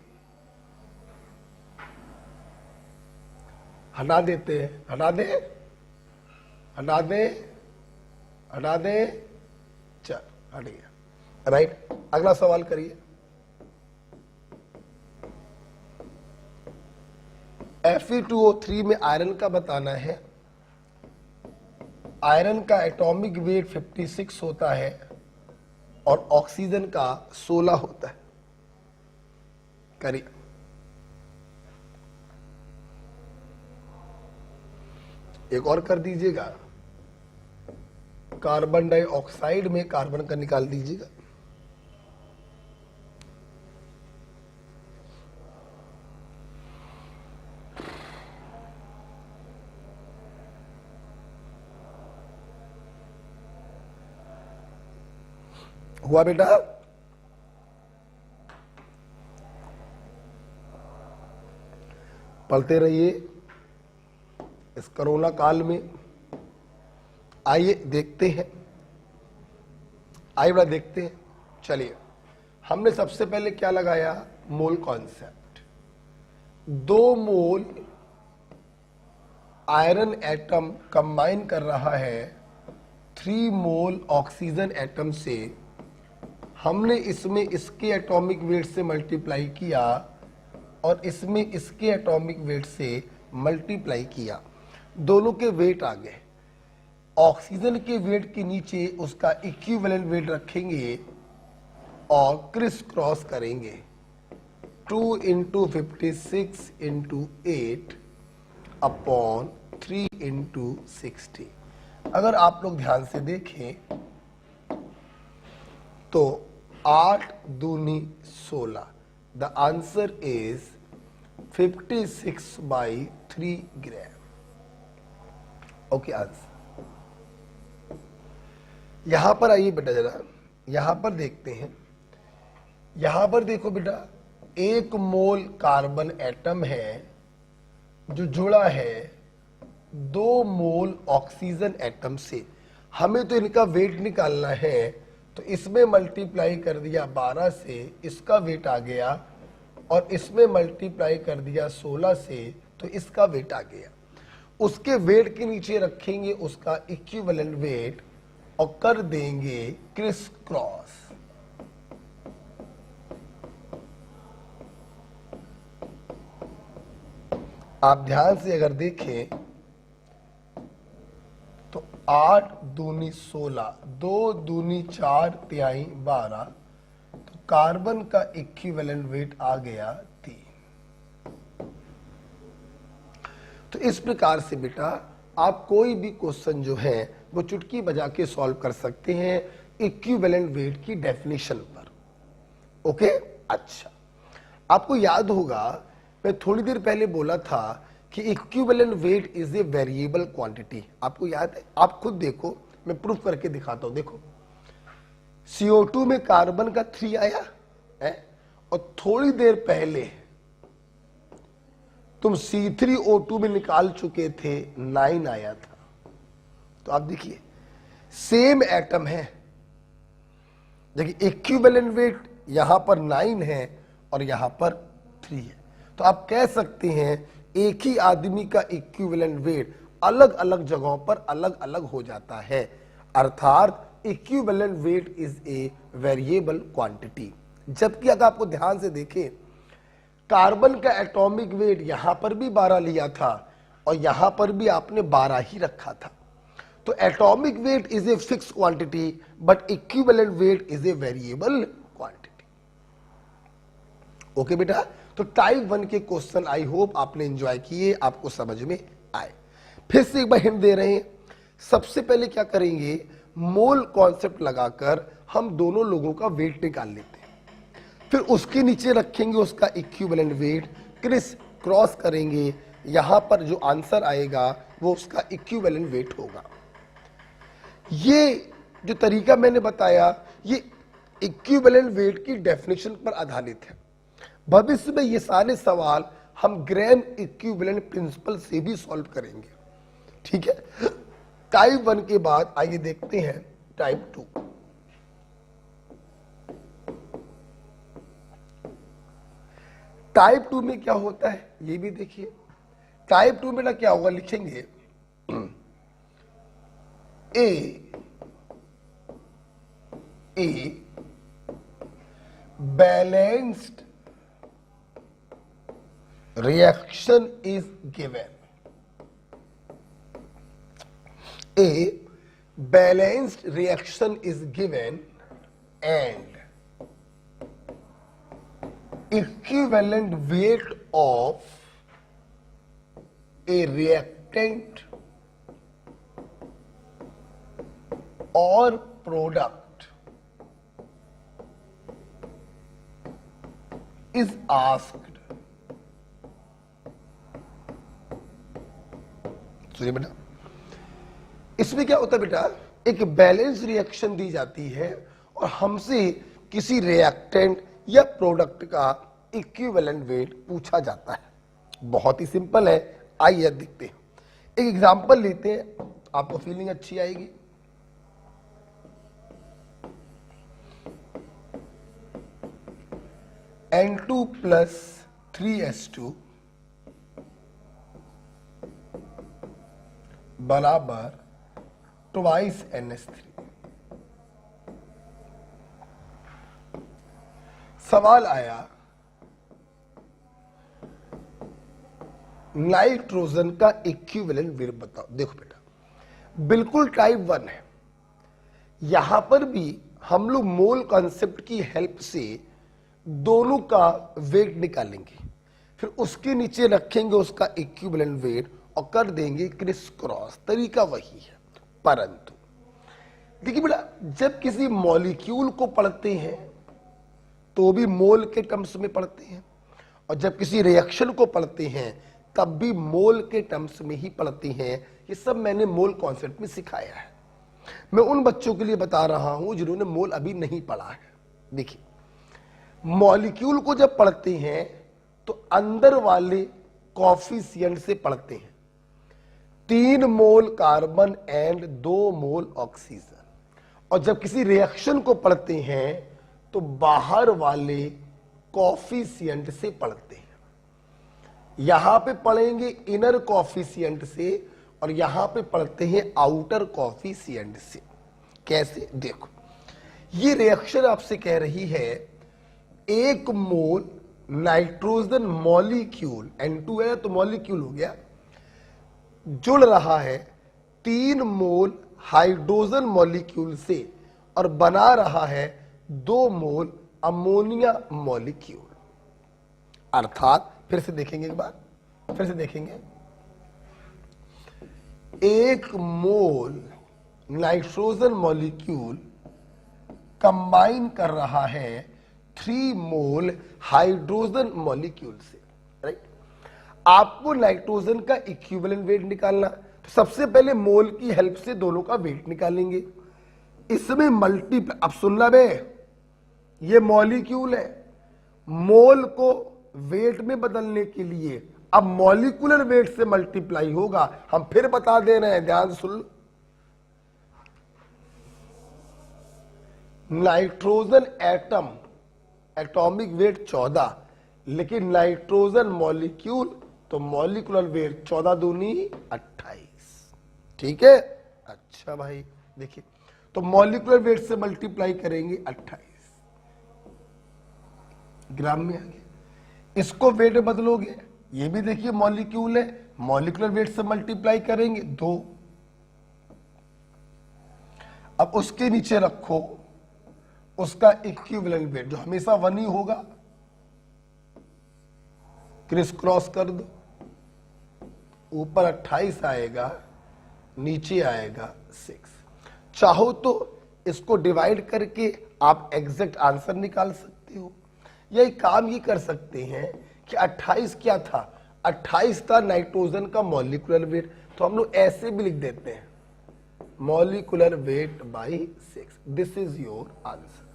हटा देते हैं, हटा दे, हटा दे, हटा दे, चल हट गया। राइट, अगला सवाल करिए। Fe2O3 में आयरन का बताना है। आयरन का एटॉमिक वेट 56 होता है और ऑक्सीजन का 16 होता है। करिए। एक और कर दीजिएगा, कार्बन डाइऑक्साइड में कार्बन का निकाल दीजिएगा। हुआ बेटा? पढ़ते रहिए इस कोरोना काल में। आइए देखते हैं, आइए बड़ा देखते हैं। चलिए, हमने सबसे पहले क्या लगाया, मोल कॉन्सेप्ट। 2 मोल आयरन एटम कंबाइन कर रहा है 3 मोल ऑक्सीजन एटम से, हमने इसमें इसके एटॉमिक वेट से मल्टीप्लाई किया और इसमें इसके एटॉमिक वेट से मल्टीप्लाई किया, दोनों के वेट आ गए। ऑक्सीजन के वेट के नीचे उसका इक्विवेलेंट वेट रखेंगे और क्रिस क्रॉस करेंगे। 2 इंटू 56 इंटू 8 अपॉन 3 इंटू 60। अगर आप लोग ध्यान से देखें तो 8 दूनी 16, the answer is 56/3 gram. Okay answer. यहां पर आइए बेटा, जरा यहां पर देखते हैं। यहां पर देखो बेटा, 1 मोल कार्बन एटम है जो जुड़ा है 2 मोल ऑक्सीजन एटम से। हमें तो इनका वेट निकालना है, तो इसमें मल्टीप्लाई कर दिया 12 से, इसका वेट आ गया, और इसमें मल्टीप्लाई कर दिया 16 से, तो इसका वेट आ गया। उसके वेट के नीचे रखेंगे उसका इक्विवेलेंट वेट और कर देंगे क्रिस क्रॉस। आप ध्यान से अगर देखें तो 8 दूनी 16, 2 दूनी 4 तिहाई 12, तो कार्बन का इक्विवेलेंट वेट आ गया 3। तो इस प्रकार से बेटा आप कोई भी क्वेश्चन जो है वो चुटकी बजा के सॉल्व कर सकते हैं इक्विवेलेंट वेट की डेफिनेशन पर। ओके, अच्छा, आपको याद होगा मैं थोड़ी देर पहले बोला था कि equivalent weight is a variable quantity. आपको याद है? आप खुद देखो, मैं प्रूफ करके दिखाता हूं। देखो, CO2 में कार्बन का 3 आया है और थोड़ी देर पहले तुम C3O2 में निकाल चुके थे, 9 आया था। तो आप देखिए सेम एटम है, देखिए इक्विवेलेंट वेट यहां पर 9 है और यहां पर 3 है। तो आप कह सकते हैं एक ही आदमी का इक्विवेलेंट वेट अलग अलग जगहों पर अलग अलग हो जाता है, अर्थात equivalent weight is a variable quantity. जबकि अगर आपको ध्यान से देखें, कार्बन का एटॉमिक वेट यहां पर भी 12 लिया था और यहां पर भी आपने 12 ही रखा था। तो atomic weight is a fix quantity but equivalent weight is a variable quantity. Okay बेटा, तो टाइप 1 के क्वेश्चन आई होप आपने एंजॉय किए, आपको समझ में आए। फिर से एक बार हिंट दे रहे हैं। सबसे पहले क्या करेंगे, मोल कॉन्सेप्ट लगाकर हम दोनों लोगों का वेट निकाल लेते हैं, फिर उसके नीचे रखेंगे उसका इक्विवेलेंट वेट, क्रिस क्रॉस करेंगे, यहां पर जो आंसर आएगा वो उसका इक्विवेलेंट वेट होगा। ये जो तरीका मैंने बताया ये इक्विवेलेंट वेट की डेफिनेशन पर आधारित है। भविष्य में ये सारे सवाल हम ग्राम इक्विवेलेंट प्रिंसिपल से भी सॉल्व करेंगे, ठीक है। टाइप 1 के बाद आइए देखते हैं टाइप 2। टाइप 2 में क्या होता है ये भी देखिए। टाइप 2 में ना क्या होगा, लिखेंगे a balanced reaction is given. A balanced reaction is given and equivalent weight of a reactant or product is asked. सुनिए बेटा, इसमें क्या होता है बेटा, एक बैलेंस रिएक्शन दी जाती है और हमसे किसी रिएक्टेंट या प्रोडक्ट का इक्विवेलेंट वेट पूछा जाता है। बहुत ही सिंपल है, आइए देखते हैं। एक एग्जांपल लेते हैं, आपको फीलिंग अच्छी आएगी। N2 + 3S2 बराबर ट्वाइस NH3। सवाल आया नाइट्रोजन का इक्विवेलेंट वेट बताओ। देखो बेटा, बिल्कुल टाइप 1 है। यहां पर भी हम लोग मोल कॉन्सेप्ट की हेल्प से दोनों का वेट निकालेंगे, फिर उसके नीचे रखेंगे उसका इक्विवेलेंट वेट और कर देंगे क्रिस क्रॉस। तरीका वही है, परंतु देखिए बेटा, जब किसी मॉलिक्यूल को पढ़ते हैं तो भी मोल के टर्म्स में पढ़ते हैं, और जब किसी रिएक्शन को पढ़ते हैं तब भी मोल के टर्म्स में ही पढ़ते हैं। ये सब मैंने मोल कॉन्सेप्ट में सिखाया है। मैं उन बच्चों के लिए बता रहा हूं जिन्होंने मोल अभी नहीं पढ़ा है। देखिए, मॉलिक्यूल को जब पढ़ते हैं तो अंदर वाले कॉफिशिएंट से पढ़ते हैं। 3 mole carbon and 2 mole oxygen. और जब किसी रिएक्शन को पढ़ते हैं तो बाहर वाले कॉफिशिएंट से पढ़ते हैं। यहां पे पढ़ेंगे इनर कॉफिशिएंट से और यहां पे पढ़ते हैं आउटर कॉफिशिएंट से। कैसे? देखो, ये रिएक्शन आपसे कह रही है 1 मोल नाइट्रोजन मॉलिक्यूल, N2 है तो मॉलिक्यूल हो गया, जुड़ रहा है 3 मोल हाइड्रोजन मॉलिक्यूल से और बना रहा है 2 मोल अमोनिया मॉलिक्यूल। अर्थात फिर से देखेंगे, एक बार फिर से देखेंगे, 1 मोल नाइट्रोजन मॉलिक्यूल कंबाइन कर रहा है 3 मोल हाइड्रोजन मॉलिक्यूल से। राइट? आपको नाइट्रोजन का इक्विवेलेंट वेट निकालना, तो सबसे पहले मोल की हेल्प से दोनों का वेट निकालेंगे। इसमें मल्टीप्लाई, अब सुनना बे, ये मॉलिक्यूल है, मोल को वेट में बदलने के लिए अब मॉलिक्यूलर वेट से मल्टीप्लाई होगा। हम फिर बता दे रहे हैं, ध्यान सुन। नाइट्रोजन एटम एटॉमिक वेट 14, लेकिन नाइट्रोजन मॉलिक्यूल तो मॉलिक्यूलर वेट 14 दूनी 28। ठीक है? अच्छा भाई, देखिए, तो मॉलिक्यूलर वेट से मल्टीप्लाई करेंगे 28 ग्राम में आ गया। इसको वेट में बदलोगे, ये भी देखिए मॉलिक्यूल है, मॉलिक्यूलर वेट से मल्टीप्लाई करेंगे 2। अब उसके नीचे रखो उसका इक्विवेलेंट वेट, जो हमेशा 1 ही होगा। क्रिस क्रॉस कर दो, ऊपर 28 आएगा, नीचे आएगा 6। चाहो तो इसको डिवाइड करके आप एग्जैक्ट आंसर निकाल सकते हो, या एक काम ये कर सकते हैं कि 28 क्या था, 28 था नाइट्रोजन का मॉलिक्यूलर वेट, तो हम लोग ऐसे भी लिख देते हैं molecular weight by 6। This is your answer.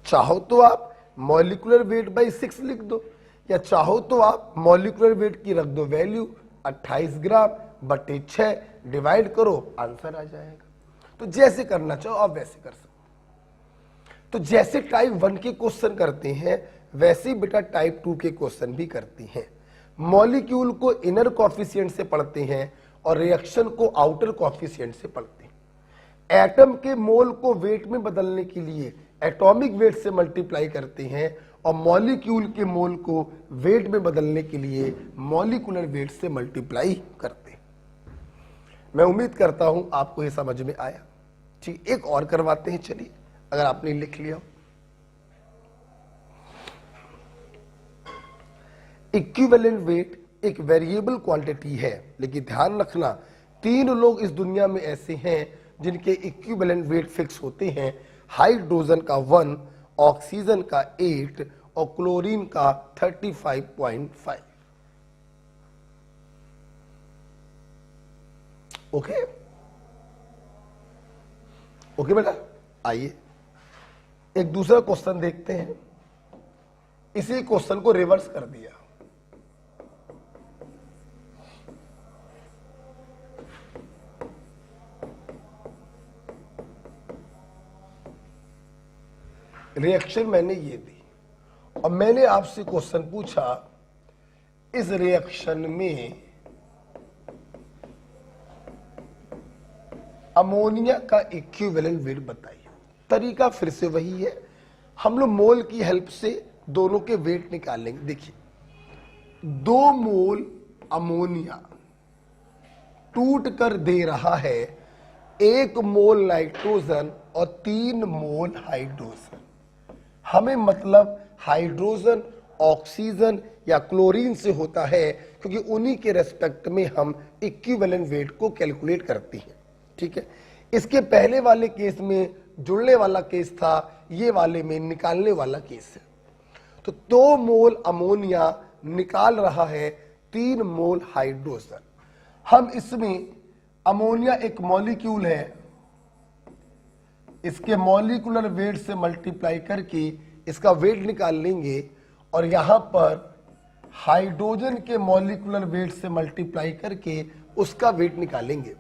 चाहो तो आप मॉलिक्यूलर वेट बाई 6 लिख दो, या चाहो तो आप मॉलिक्यूलर वेट की रख दो वैल्यू 28 ग्राम बटे 6, डिवाइड करो, आंसर आ जाएगा। तो जैसे करना चाहो आप वैसे कर सकते। तो जैसे टाइप 1 के क्वेश्चन करते हैं वैसे ही बेटा टाइप 2 के क्वेश्चन भी करती हैं। मॉलिक्यूल को इनर कॉफिशिएंट से पढ़ते हैं और रिएक्शन को आउटर कॉफिशिएंट से पढ़ते हैं। एटम के मोल को वेट में बदलने के लिए एटॉमिक वेट से मल्टीप्लाई करते हैं और मॉलिक्यूल के मोल को वेट में बदलने के लिए मॉलिक्यूलर वेट से मल्टीप्लाई करते हैं। मैं उम्मीद करता हूं आपको यह समझ में आया। ठीक, एक और करवाते हैं, चलिए, अगर आपने लिख लिया। इक्विवेलेंट वेट एक वेरिएबल क्वांटिटी है, लेकिन ध्यान रखना 3 लोग इस दुनिया में ऐसे हैं जिनके इक्विवेलेंट वेट फिक्स होते हैं। हाइड्रोजन का 1, ऑक्सीजन का 8 और क्लोरीन का 35.5। ओके ओके बेटा, आइए एक दूसरा क्वेश्चन देखते हैं। इसी क्वेश्चन को रिवर्स कर दिया। रिएक्शन मैंने ये दी और मैंने आपसे क्वेश्चन पूछा इस रिएक्शन में अमोनिया का इक्विवेलेंट वेट बताइए। तरीका फिर से वही है, हम लोग मोल की हेल्प से दोनों के वेट निकालेंगे। देखिए 2 मोल अमोनिया टूट कर दे रहा है 1 मोल नाइट्रोजन और 3 मोल हाइड्रोजन। हमें मतलब हाइड्रोजन ऑक्सीजन या क्लोरीन से होता है, क्योंकि उन्हीं के रेस्पेक्ट में हम इक्विवेलेंट वेट को कैलकुलेट करते हैं। ठीक है, इसके पहले वाले केस में जुड़ने वाला केस था, ये वाले में निकालने वाला केस है। तो 2 मोल अमोनिया निकाल रहा है 3 मोल हाइड्रोजन। हम इसमें अमोनिया एक मॉलिक्यूल है, इसके मॉलिक्यूलर वेट से मल्टीप्लाई करके इसका वेट निकाल लेंगे और यहां पर हाइड्रोजन के मॉलिक्यूलर वेट से मल्टीप्लाई करके उसका वेट निकालेंगे।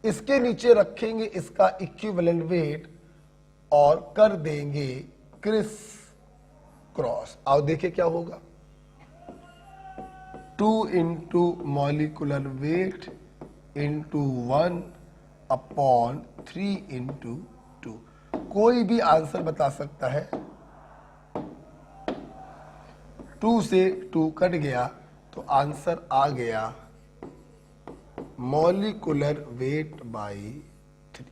इसके नीचे रखेंगे इसका इक्विवेलेंट वेट और कर देंगे क्रिस क्रॉस। आओ देखें क्या होगा। 2 into molecular weight into 1/3 into 2। कोई भी आंसर बता सकता है। 2 से 2 कट गया तो आंसर आ गया मॉलिक्यूलर वेट बाई 3।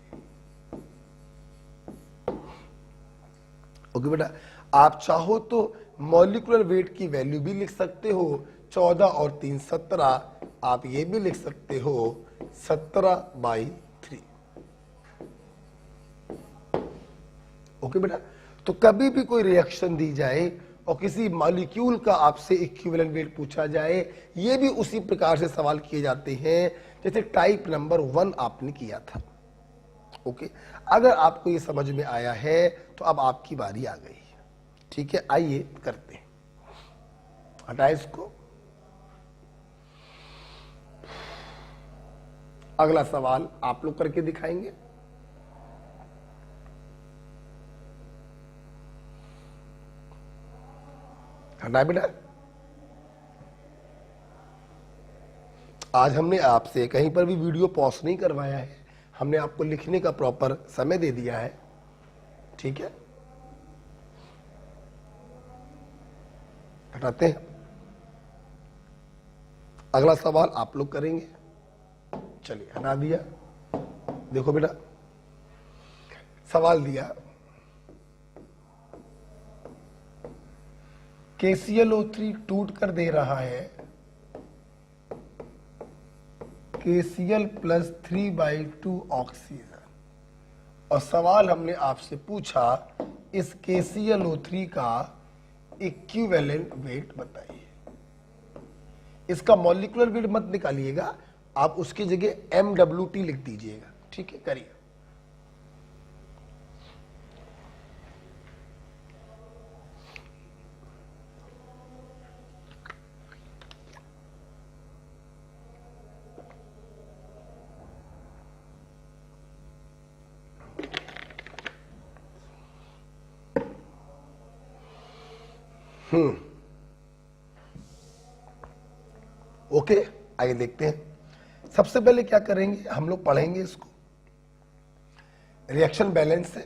ओके बेटा, आप चाहो तो मॉलिक्यूलर वेट की वैल्यू भी लिख सकते हो 14 और 3 17। आप ये भी लिख सकते हो 17/3। ओके बेटा, तो कभी भी कोई रिएक्शन दी जाए और किसी मॉलिक्यूल का आपसे इक्विवेलेंट वेट पूछा जाए, ये भी उसी प्रकार से सवाल किए जाते हैं जैसे टाइप नंबर 1 आपने किया था। ओके, अगर आपको ये समझ में आया है तो अब आपकी बारी आ गई। ठीक है, आइए करते हैं। हटाए इसको। अगला सवाल आप लोग करके दिखाएंगे। हटाए बेटा। आज हमने आपसे कहीं पर भी वीडियो पॉज नहीं करवाया है, हमने आपको लिखने का प्रॉपर समय दे दिया है। ठीक है, हटाते हैं। अगला सवाल आप लोग करेंगे। चलिए, हटा दिया। देखो बेटा, सवाल दिया KClO3 टूट कर दे रहा है KCl + 3/2 ऑक्सीजन, और सवाल हमने आपसे पूछा इस KClO3 का इक्विवेलेंट वेट बताइए। इसका मॉलिक्यूलर वेट मत निकालिएगा, आप उसकी जगह MWT लिख दीजिएगा। ठीक है, करिए। ओके, आइए देखते हैं। सबसे पहले क्या करेंगे, हम लोग पढ़ेंगे इसको। रिएक्शन बैलेंस है,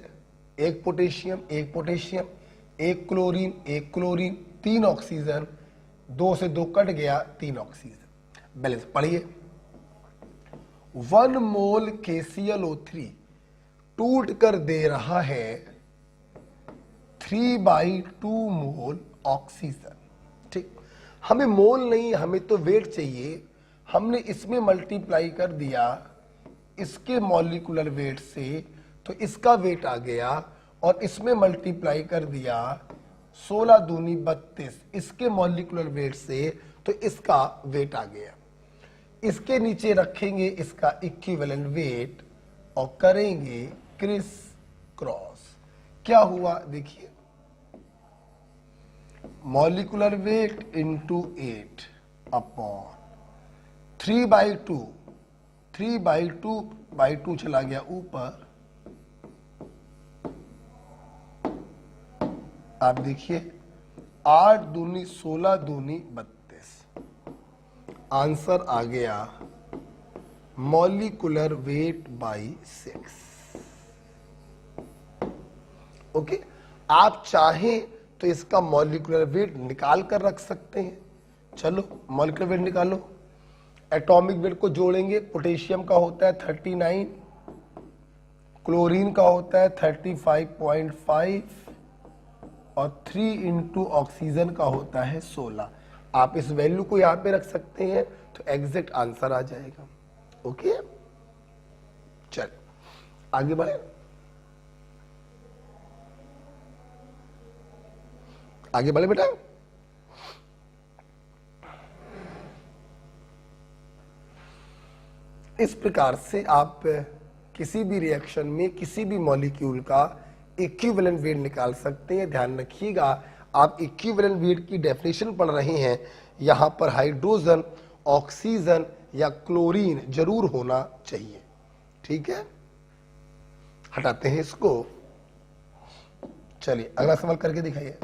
1 potassium 1 potassium, 1 chlorine 1 chlorine, 3 oxygen, 2 से 2 कट गया 3 ऑक्सीजन। बैलेंस पढ़िए। 1 मोल KClO3 टूट कर दे रहा है 3/2 मोल ऑक्सीजन। ठीक, हमें मोल नहीं, हमें तो वेट चाहिए। हमने इसमें मल्टीप्लाई कर दिया इसके मॉलिक्यूलर वेट से, तो इसका वेट आ गया, और इसमें मल्टीप्लाई कर दिया 16 दूनी 32 इसके मॉलिक्यूलर वेट से, तो इसका वेट आ गया। इसके नीचे रखेंगे इसका इक्विवेलेंट वेट और करेंगे क्रिस क्रॉस। क्या हुआ देखिए, मॉलिक्यूलर वेट इंटू 8/3/2, 3/2 चला गया ऊपर। आप देखिए 8 दूनी 16 दूनी 32, आंसर आ गया मॉलिक्यूलर वेट बाई 6। ओके, आप चाहें तो इसका मॉलिक्यूलर वेट निकाल कर रख सकते हैं। चलो मॉलिक्यूलर वेट निकालो। एटॉमिक वेट को जोड़ेंगे। पोटेशियम का होता है 39, क्लोरीन का होता है 35.5 और 3 इंटू ऑक्सीजन का होता है 16। आप इस वैल्यू को यहां पे रख सकते हैं तो एग्जैक्ट आंसर आ जाएगा। ओके, चल आगे बढ़े। आगे बढ़े बेटा। इस प्रकार से आप किसी भी रिएक्शन में किसी भी मॉलिक्यूल का इक्विवेलेंट वेट निकाल सकते हैं। ध्यान रखिएगा, आप इक्विवेलेंट वेट की डेफिनेशन पढ़ रहे हैं, यहां पर हाइड्रोजन, ऑक्सीजन या क्लोरीन जरूर होना चाहिए। ठीक है, हटाते हैं इसको। चलिए अगला सवाल करके दिखाइए।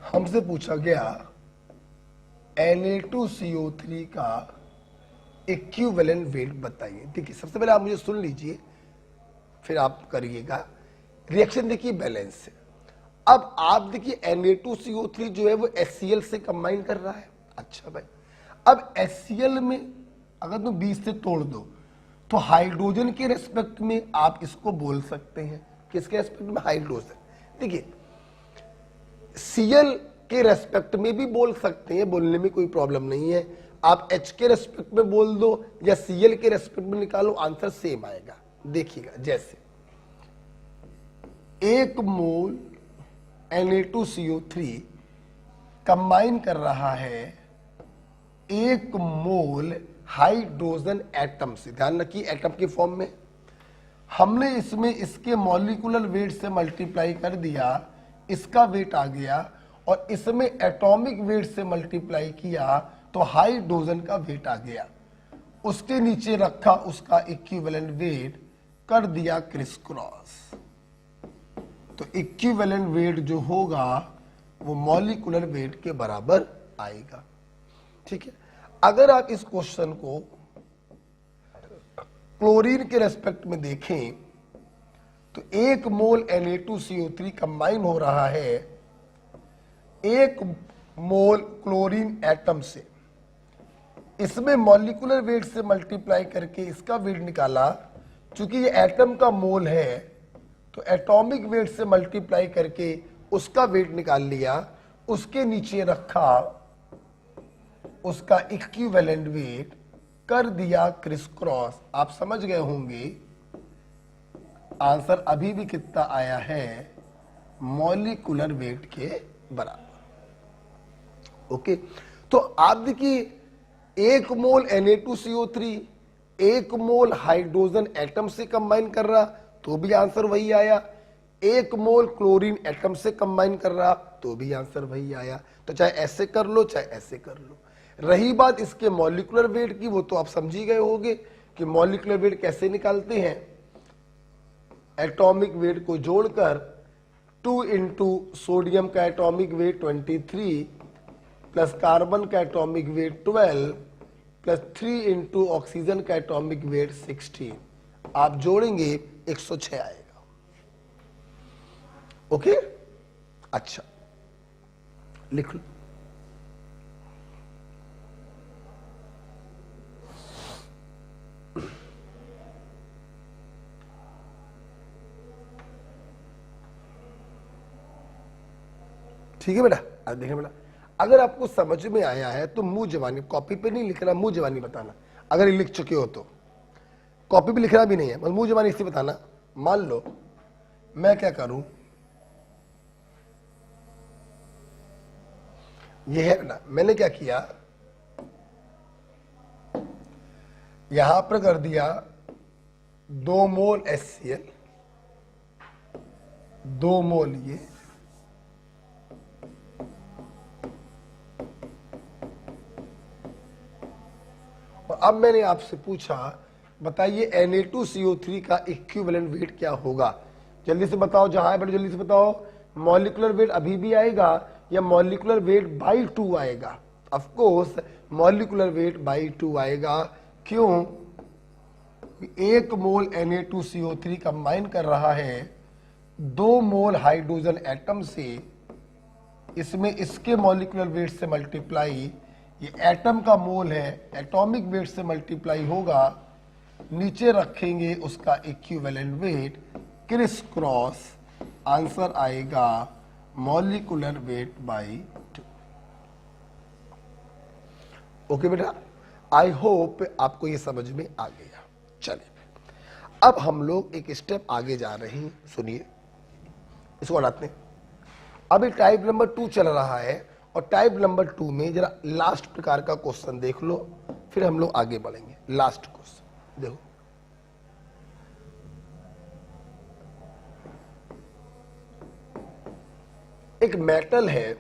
हमसे पूछा गया Na2CO3 का इक्विवेलेंट वेट बताइए। देखिए सबसे पहले आप मुझे सुन लीजिए, फिर आप करिएगा। रिएक्शन देखिए बैलेंस है। अब आप देखिए Na2CO3 जो है वो HCl से कंबाइन कर रहा है। अच्छा भाई, अब HCl में अगर तुम 20 से तोड़ दो तो हाइड्रोजन के रेस्पेक्ट में आप इसको बोल सकते हैं। किसके रेस्पेक्ट में? हाइड्रोजन। देखिए Cl के रेस्पेक्ट में भी बोल सकते हैं, बोलने में कोई प्रॉब्लम नहीं है। आप H के रेस्पेक्ट में बोल दो या Cl के रेस्पेक्ट में निकालो, आंसर सेम आएगा। देखिएगा, जैसे 1 मोल Na2CO3 कंबाइन कर रहा है 1 मोल हाइड्रोजन एटम से। ध्यान रखिए एटम के फॉर्म में। हमने इसमें इसके मॉलिक्यूलर वेट से मल्टीप्लाई कर दिया, इसका वेट आ गया, और इसमें एटॉमिक वेट से मल्टीप्लाई किया तो हाइड्रोजन का वेट आ गया। उसके नीचे रखा उसका इक्विवेलेंट वेट, कर दिया क्रिस क्रॉस, तो इक्विवेलेंट वेट जो होगा वो मॉलिक्यूलर वेट के बराबर आएगा। ठीक है, अगर आप इस क्वेश्चन को क्लोरीन के रेस्पेक्ट में देखें तो 1 मोल Na2CO3 कंबाइन हो रहा है 1 मोल क्लोरीन एटम से। इसमें मॉलिक्यूलर वेट से मल्टीप्लाई करके इसका वेट निकाला। चूंकि ये एटम का मोल है तो एटॉमिक वेट से मल्टीप्लाई करके उसका वेट निकाल लिया, उसके नीचे रखा उसका इक्विवेलेंट वेट, कर दिया क्रिस क्रॉस। आप समझ गए होंगे आंसर अभी भी कितना आया है? मॉलिक्यूलर वेट के बराबर। ओके, तो आप देखिए 1 मोल Na2CO3 1 मोल हाइड्रोजन एटम से कंबाइन कर रहा तो भी आंसर वही आया। 1 मोल क्लोरीन एटम से कंबाइन कर रहा तो भी आंसर वही आया। तो चाहे ऐसे कर लो चाहे ऐसे कर लो। रही बात इसके मॉलिक्यूलर वेट की, वो तो आप समझ ही गए होंगे कि मॉलिक्यूलर वेट कैसे निकालते हैं। एटॉमिक वेट को जोड़कर 2 इंटू सोडियम का एटॉमिक वेट 23 प्लस कार्बन का atomic weight 12 plus 3 into oxygen का एटॉमिक वेट 16, आप जोड़ेंगे 106 आएगा। ओके, अच्छा लिख लो। ठीक है बेटा, अब देखें बेटा, अगर आपको समझ में आया है तो मुंह जवानी, कॉपी पे नहीं लिखना, मुंह जवानी बताना। अगर ये लिख चुके हो तो कॉपी पे लिखना भी नहीं है, बस मुंह जवानी इसी बताना। मान लो मैं क्या करूं, ये है ना, मैंने क्या किया, यहां पर कर दिया 2 मोल HCl, 2 मोल ये, और अब मैंने आपसे पूछा बताइए Na2CO3 का इक्विवेलेंट वेट क्या होगा। जल्दी से बताओ, जहां है बेटा जल्दी से बताओ। मॉलिक्यूलर वेट अभी भी आएगा या मॉलिक्यूलर वेट बाई 2 आएगा? Of course molecular weight by 2 आएगा। क्यों? 1 मोल Na2CO3 कंबाइन कर रहा है 2 मोल हाइड्रोजन एटम से, इसमें इसके मॉलिक्यूलर वेट से मल्टीप्लाई, ये एटम का मोल है, एटॉमिक वेट से मल्टीप्लाई होगा, नीचे रखेंगे उसका equivalent weight, criss cross, answer आएगा मॉलिक्यूलर वेट बाई 2। ओके बेटा, आई होप आपको ये समझ में आ गया। चलिए अब हम लोग एक स्टेप आगे जा रहे हैं, सुनिए इसको हटाते हैं। अभी टाइप नंबर 2 चल रहा है और टाइप नंबर 2 में जरा लास्ट प्रकार का क्वेश्चन देख लो, फिर हम लोग आगे बढ़ेंगे। लास्ट क्वेश्चन देखो, एक मेटल है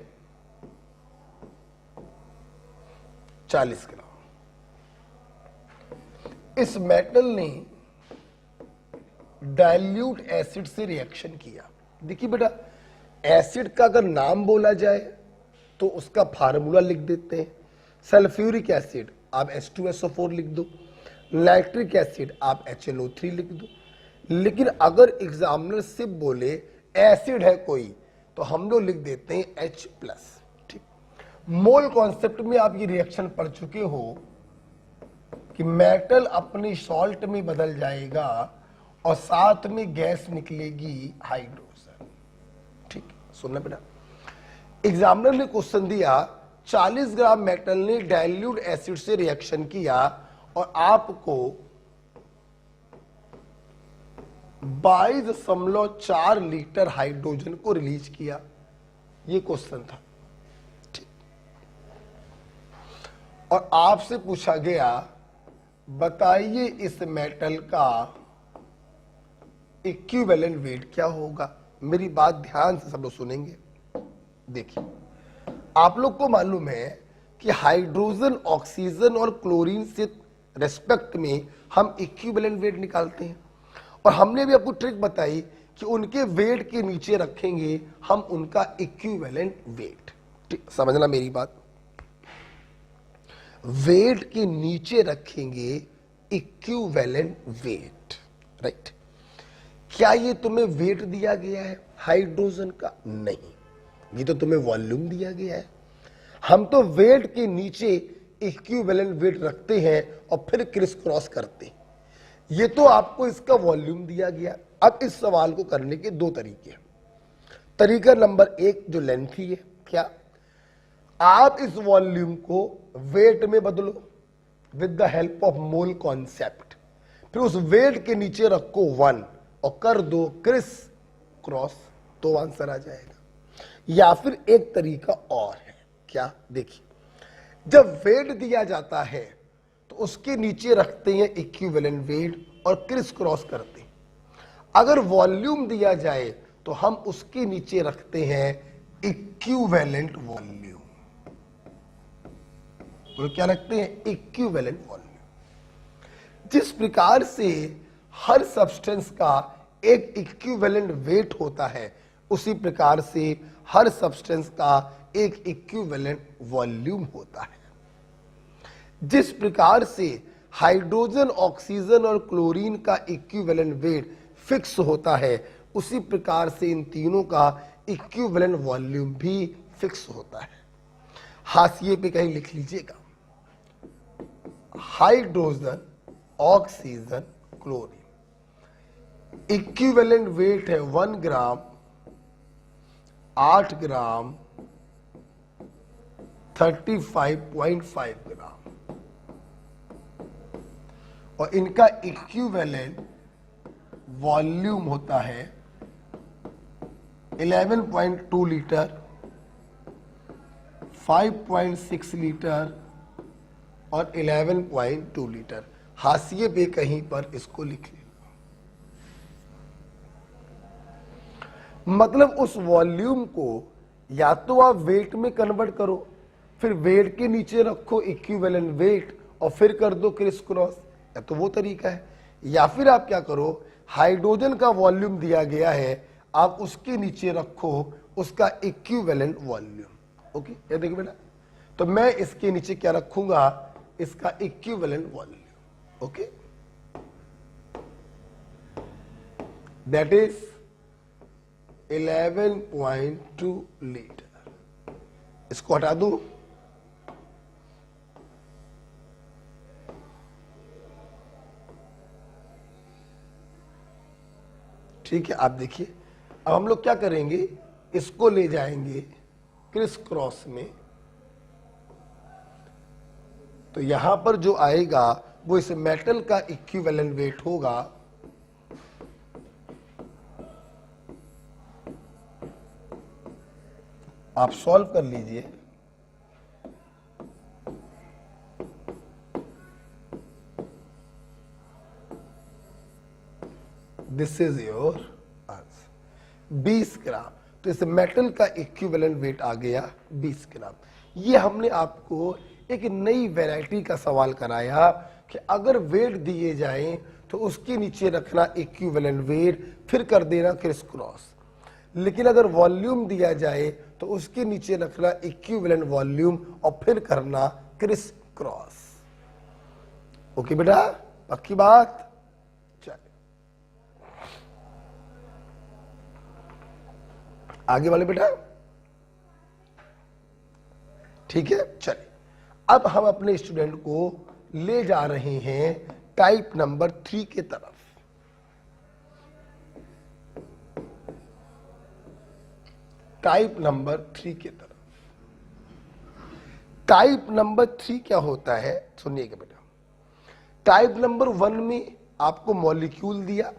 40 ग्राम। इस मेटल ने डाइल्यूट एसिड से रिएक्शन किया। देखिए बेटा, एसिड का अगर नाम बोला जाए तो उसका फार्मूला लिख देते हैं। सल्फ्यूरिक एसिड आप H2SO4 लिख दो, नाइट्रिक एसिड आप HNO3 लिख दो। लेकिन अगर एग्जामिनर सिर्फ बोले एसिड है कोई तो हम लोग लिख देते हैं H+। ठीक, मोल कॉन्सेप्ट में आप ये रिएक्शन पढ़ चुके हो कि मेटल अपने सॉल्ट में बदल जाएगा और साथ में गैस निकलेगी हाइड्रोजन। ठीक, सुनना बेटा, एग्जामिनर ने क्वेश्चन दिया 40 ग्राम मेटल ने डाइल्यूट एसिड से रिएक्शन किया और आपको 22.4 लीटर हाइड्रोजन को रिलीज किया। ये क्वेश्चन था। ठीक, और आपसे पूछा गया बताइए इस मेटल का इक्विवेलेंट वेट क्या होगा। मेरी बात ध्यान से सब लोग सुनेंगे। देखिए, आप लोग को मालूम है कि हाइड्रोजन, ऑक्सीजन और क्लोरीन से रेस्पेक्ट में हम इक्विवेलेंट वेट निकालते हैं, और हमने भी आपको ट्रिक बताई कि उनके वेट के नीचे रखेंगे हम उनका इक्विवेलेंट वेट। ठीक, समझना मेरी बात, वेट के नीचे रखेंगे इक्विवेलेंट वेट, राइट। क्या ये तुम्हें वेट दिया गया है हाइड्रोजन का? नहीं, ये तो तुम्हें वॉल्यूम दिया गया है। हम तो वेट के नीचे इक्विवेलेंट वेट रखते हैं और फिर क्रिस क्रॉस करते हैं। ये तो आपको इसका वॉल्यूम दिया गया। अब इस सवाल को करने के 2 तरीके हैं। तरीका नंबर 1 जो लेंथी है, क्या आप इस वॉल्यूम को वेट में बदलो with the help of mole concept, फिर उस वेट के नीचे रखो 1 और कर दो क्रिस क्रॉस, तो आंसर आ जाएगा। या फिर एक तरीका और है, क्या? देखिए, जब वेट दिया जाता है तो उसके नीचे रखते हैं इक्विवेलेंट वेट और क्रिस क्रॉस करते हैं। अगर वॉल्यूम दिया जाए तो हम उसके नीचे रखते हैं इक्विवेलेंट वॉल्यूम। तो क्या रखते हैं? Equivalent volume. जिस प्रकार से हर सब्सटेंस का एक इक्विवेलेंट वेट होता है, उसी प्रकार से हर सब्सटेंस का एक इक्विवेलेंट वॉल्यूम होता है। जिस प्रकार से हाइड्रोजन, ऑक्सीजन और क्लोरीन का इक्विवेलेंट वेट फिक्स होता है, उसी प्रकार से इन तीनों का इक्विवेलेंट वॉल्यूम भी फिक्स होता है। हाशिए पे कहीं लिख लीजिएगा, hydrogen, oxygen, chlorine, equivalent weight है 1 ग्राम, 8 ग्राम, 35.5 ग्राम, और इनका इक्विवेलेंट वॉल्यूम होता है 11.2 लीटर, 5.6 लीटर और 11.2 लीटर। हाशिए पे कहीं पर इसको लिख लेना। मतलब उस वॉल्यूम को या तो आप वेट में कन्वर्ट करो, फिर वेट के नीचे रखो इक्विवेलेंट वेट और फिर कर दो क्रिस क्रॉस, या तो वो तरीका है, या फिर आप क्या करो, हाइड्रोजन का वॉल्यूम दिया गया है, आप उसके नीचे रखो उसका इक्विवेलेंट वॉल्यूम। ओके, ये देखिए बेटा, तो मैं इसके नीचे क्या रखूंगा, इसका equivalent volume. Okay, that is 11.2 litre. इसको हटा दूं, ठीक है। आप देखिए, अब हम लोग क्या करेंगे, इसको ले जाएंगे क्रिस क्रॉस में, तो यहां पर जो आएगा वो इस मेटल का इक्विवेलेंट वेट होगा, आप सॉल्व कर लीजिए। दिस इज योर आंसर 20 ग्राम। तो इस मेटल का इक्विवेलेंट वेट आ गया 20 ग्राम। ये हमने आपको एक नई वैरायटी का सवाल कराया कि अगर वेट दिए जाएं तो उसके नीचे रखना इक्विवेलेंट वेट, फिर कर देना क्रिस क्रॉस। लेकिन अगर वॉल्यूम दिया जाए तो उसके नीचे रखना इक्विवेलेंट वॉल्यूम और फिर करना क्रिस क्रॉस। ओके बेटा, पक्की बात। चलिए आगे वाले बेटा, ठीक है। चलिए अब हम अपने स्टूडेंट को ले जा रहे हैं टाइप नंबर 3 के तरफ। टाइप नंबर 3 की तरफ। टाइप नंबर 3 क्या होता है, सुनिएगा बेटा। टाइप नंबर 1 में आपको मॉलिक्यूल दिया,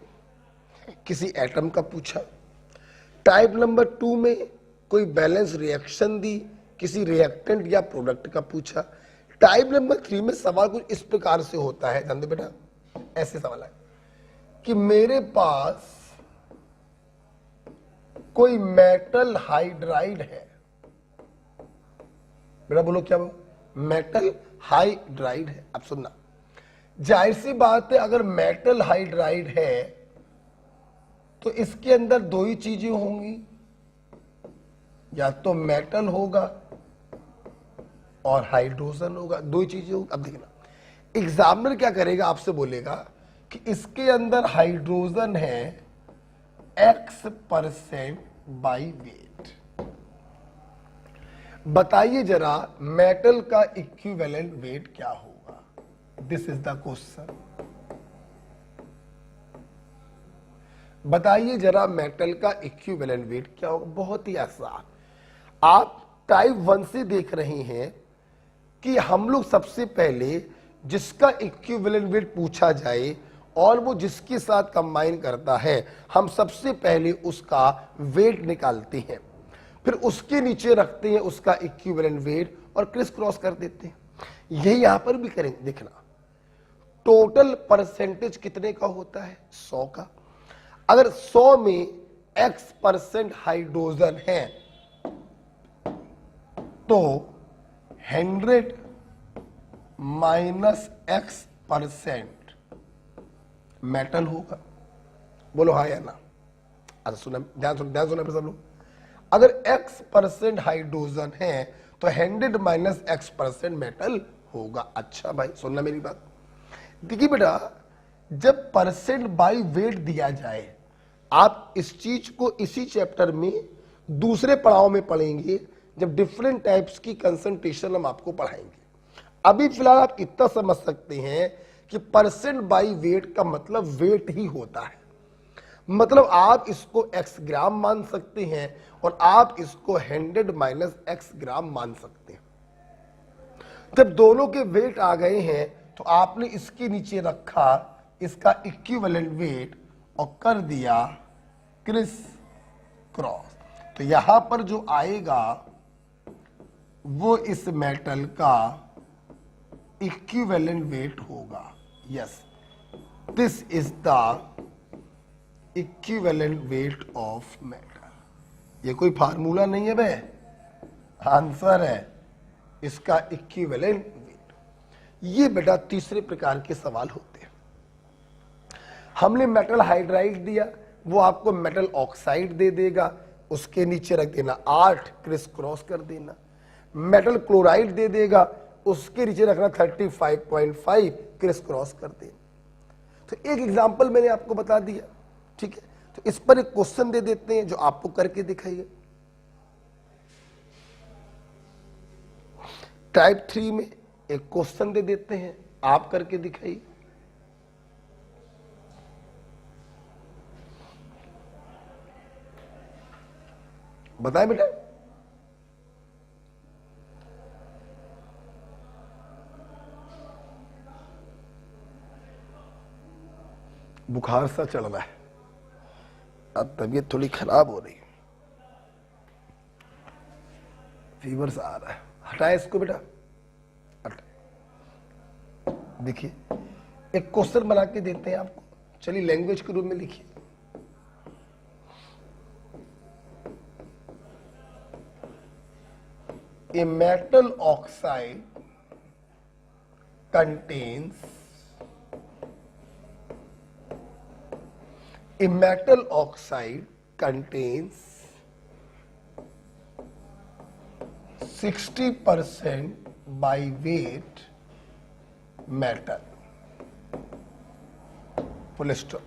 किसी एटम का पूछा। टाइप नंबर 2 में कोई बैलेंस रिएक्शन दी, किसी रिएक्टेंट या प्रोडक्ट का पूछा। टाइप नंबर 3 में सवाल कुछ इस प्रकार से होता है, जानते बेटा, ऐसे सवाल है कि मेरे पास कोई मेटल हाइड्राइड है। बेटा बोलो क्या वो मेटल हाइड्राइड है। अब सुनना, जाहिर सी बात है, अगर मेटल हाइड्राइड है तो इसके अंदर दो ही चीजें होंगी, या तो मेटल होगा और हाइड्रोजन होगा, दो ही चीजें होंगी। अब देखना, एग्जामिनर क्या करेगा, आपसे बोलेगा कि इसके अंदर हाइड्रोजन है X% बाई वेट। बताइए जरा मेटल का इक्विवेलेंट वेट क्या होगा। This is the question. बताइए जरा मेटल का इक्विवेलेंट वेट क्या होगा। बहुत ही आसान, आप टाइप 1 से देख रहे हैं कि हम लोग सबसे पहले जिसका इक्विवेलेंट वेट पूछा जाए और वो जिसके साथ कंबाइन करता है, हम सबसे पहले उसका वेट निकालते हैं, फिर उसके नीचे रखते हैं उसका इक्विवेलेंट वेट और क्रिस क्रॉस कर देते हैं। यही यहां पर भी करेंगे। देखना, टोटल परसेंटेज कितने का होता है, 100 का। अगर 100 में X% हाइड्रोजन है तो 100 माइनस X% मेटल होगा। बोलो हाँ या ना। अच्छा सुना, ध्यान सुना सब लोग। अगर X% हाइड्रोजन है तो 100 माइनस X% मेटल होगा। अच्छा भाई सुनना मेरी बात। देखिए बेटा, जब परसेंट बाई वेट दिया जाए, आप इस चीज को इसी चैप्टर में दूसरे पड़ाव में पढ़ेंगे, जब डिफरेंट टाइप्स की कंसंट्रेशन हम आपको पढ़ाएंगे। अभी फिलहाल आप इतना समझ सकते हैं कि परसेंट बाई वेट का मतलब वेट ही होता है। मतलब आप इसको x ग्राम मान सकते हैं और आप इसको 100 माइनस x ग्राम मान सकते हैं। जब दोनों के वेट आ गए हैं तो आपने इसके नीचे रखा इसका इक्विवेलेंट वेट और कर दिया क्रिस क्रॉस। तो यहां पर जो आएगा वो इस मेटल का इक्विवेलेंट वेट होगा। Yes, this is the equivalent weight of metal. ये कोई फार्मूला नहीं है बे, आंसर है इसका इक्विवेलेंट वेट। ये बेटा तीसरे प्रकार के सवाल होते हैं। हमने मेटल हाइड्राइड दिया, वो आपको मेटल ऑक्साइड दे देगा, उसके नीचे रख देना 8, क्रिस क्रॉस कर देना। मेटल क्लोराइड दे देगा, उसके नीचे रखना 35.5, क्रिस क्रॉस कर देना। तो एक एग्जांपल मैंने आपको बता दिया, ठीक है। तो इस पर एक क्वेश्चन दे देते हैं जो आपको करके दिखाइए। टाइप 3 में एक क्वेश्चन दे देते हैं, आप करके दिखाइए। बताएं बेटा। बुखार सा चढ़ रहा है, अब तबीयत थोड़ी खराब हो रही है, फीवर सा आ रहा है। हटाए इसको बेटा, हटाए। देखिए एक क्वेश्चन बना के देते हैं आपको, चलिए लैंग्वेज के रूप में लिखिए। A metal oxide contains a metal oxide contains 60% by weight metal. Full stop.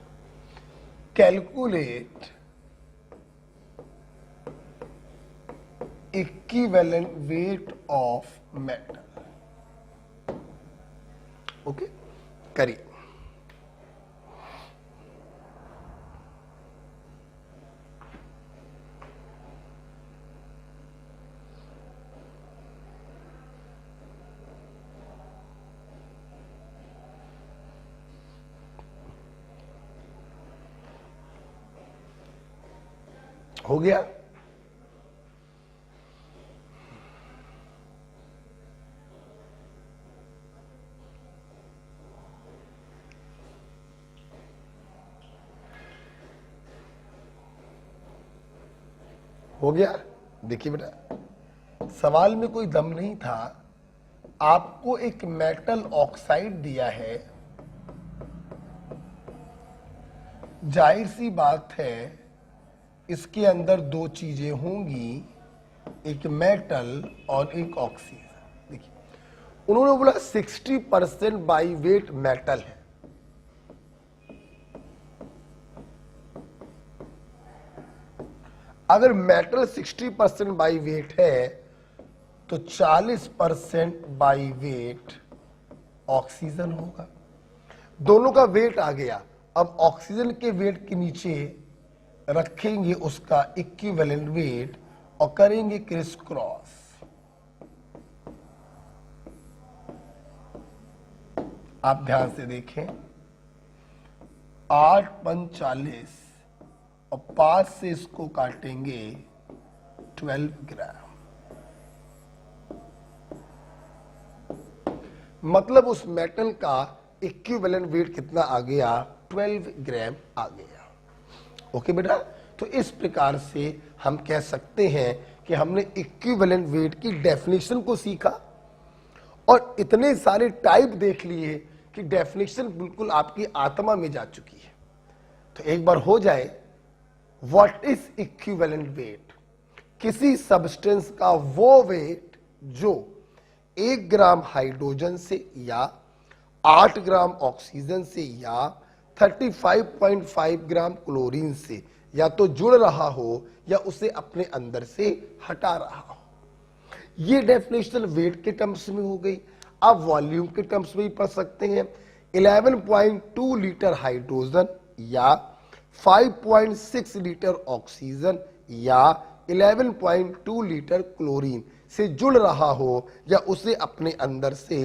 Calculate equivalent weight of metal. Okay, करिए। हो गया। हो गया। देखिए बेटा, सवाल में कोई दम नहीं था। आपको एक मेटल ऑक्साइड दिया है, जाहिर सी बात है इसके अंदर दो चीजें होंगी, एक मेटल और एक ऑक्सीजन। देखिए उन्होंने बोला 60% बाई वेट मेटल है। अगर मेटल 60% बाई वेट है तो 40% बाई वेट ऑक्सीजन होगा। दोनों का वेट आ गया। अब ऑक्सीजन के वेट के नीचे रखेंगे उसका इक्विवेलेंट वेट और करेंगे क्रिस क्रॉस। आप ध्यान से देखें, 8 × 40 और 5 से इसको काटेंगे 12 ग्राम। मतलब उस मेटल का इक्विवेलेंट वेट कितना आ गया? 12 ग्राम आ गया। ओके बेटा, तो इस प्रकार से हम कह सकते हैं कि हमने इक्विवेलेंट वेट की डेफिनेशन को सीखा और इतने सारे टाइप देख लिए कि डेफिनेशन बिल्कुल आपकी आत्मा में जा चुकी है। तो एक बार हो जाए, व्हाट इज इक्विवेलेंट वेट? किसी सब्सटेंस का वो वेट जो 1 ग्राम हाइड्रोजन से या 8 ग्राम ऑक्सीजन से या 35.5 ग्राम क्लोरीन से या तो जुड़ रहा हो या उसे अपने अंदर से हटा रहा हो। ये डेफिनेशन वेट के टर्म्स में हो गई। अब वॉल्यूम के टर्म्स में भी पढ़ सकते हैं। 11.2 लीटर हाइड्रोजन या 5.6 लीटर ऑक्सीजन या 11.2 लीटर क्लोरीन से जुड़ रहा हो या उसे अपने अंदर से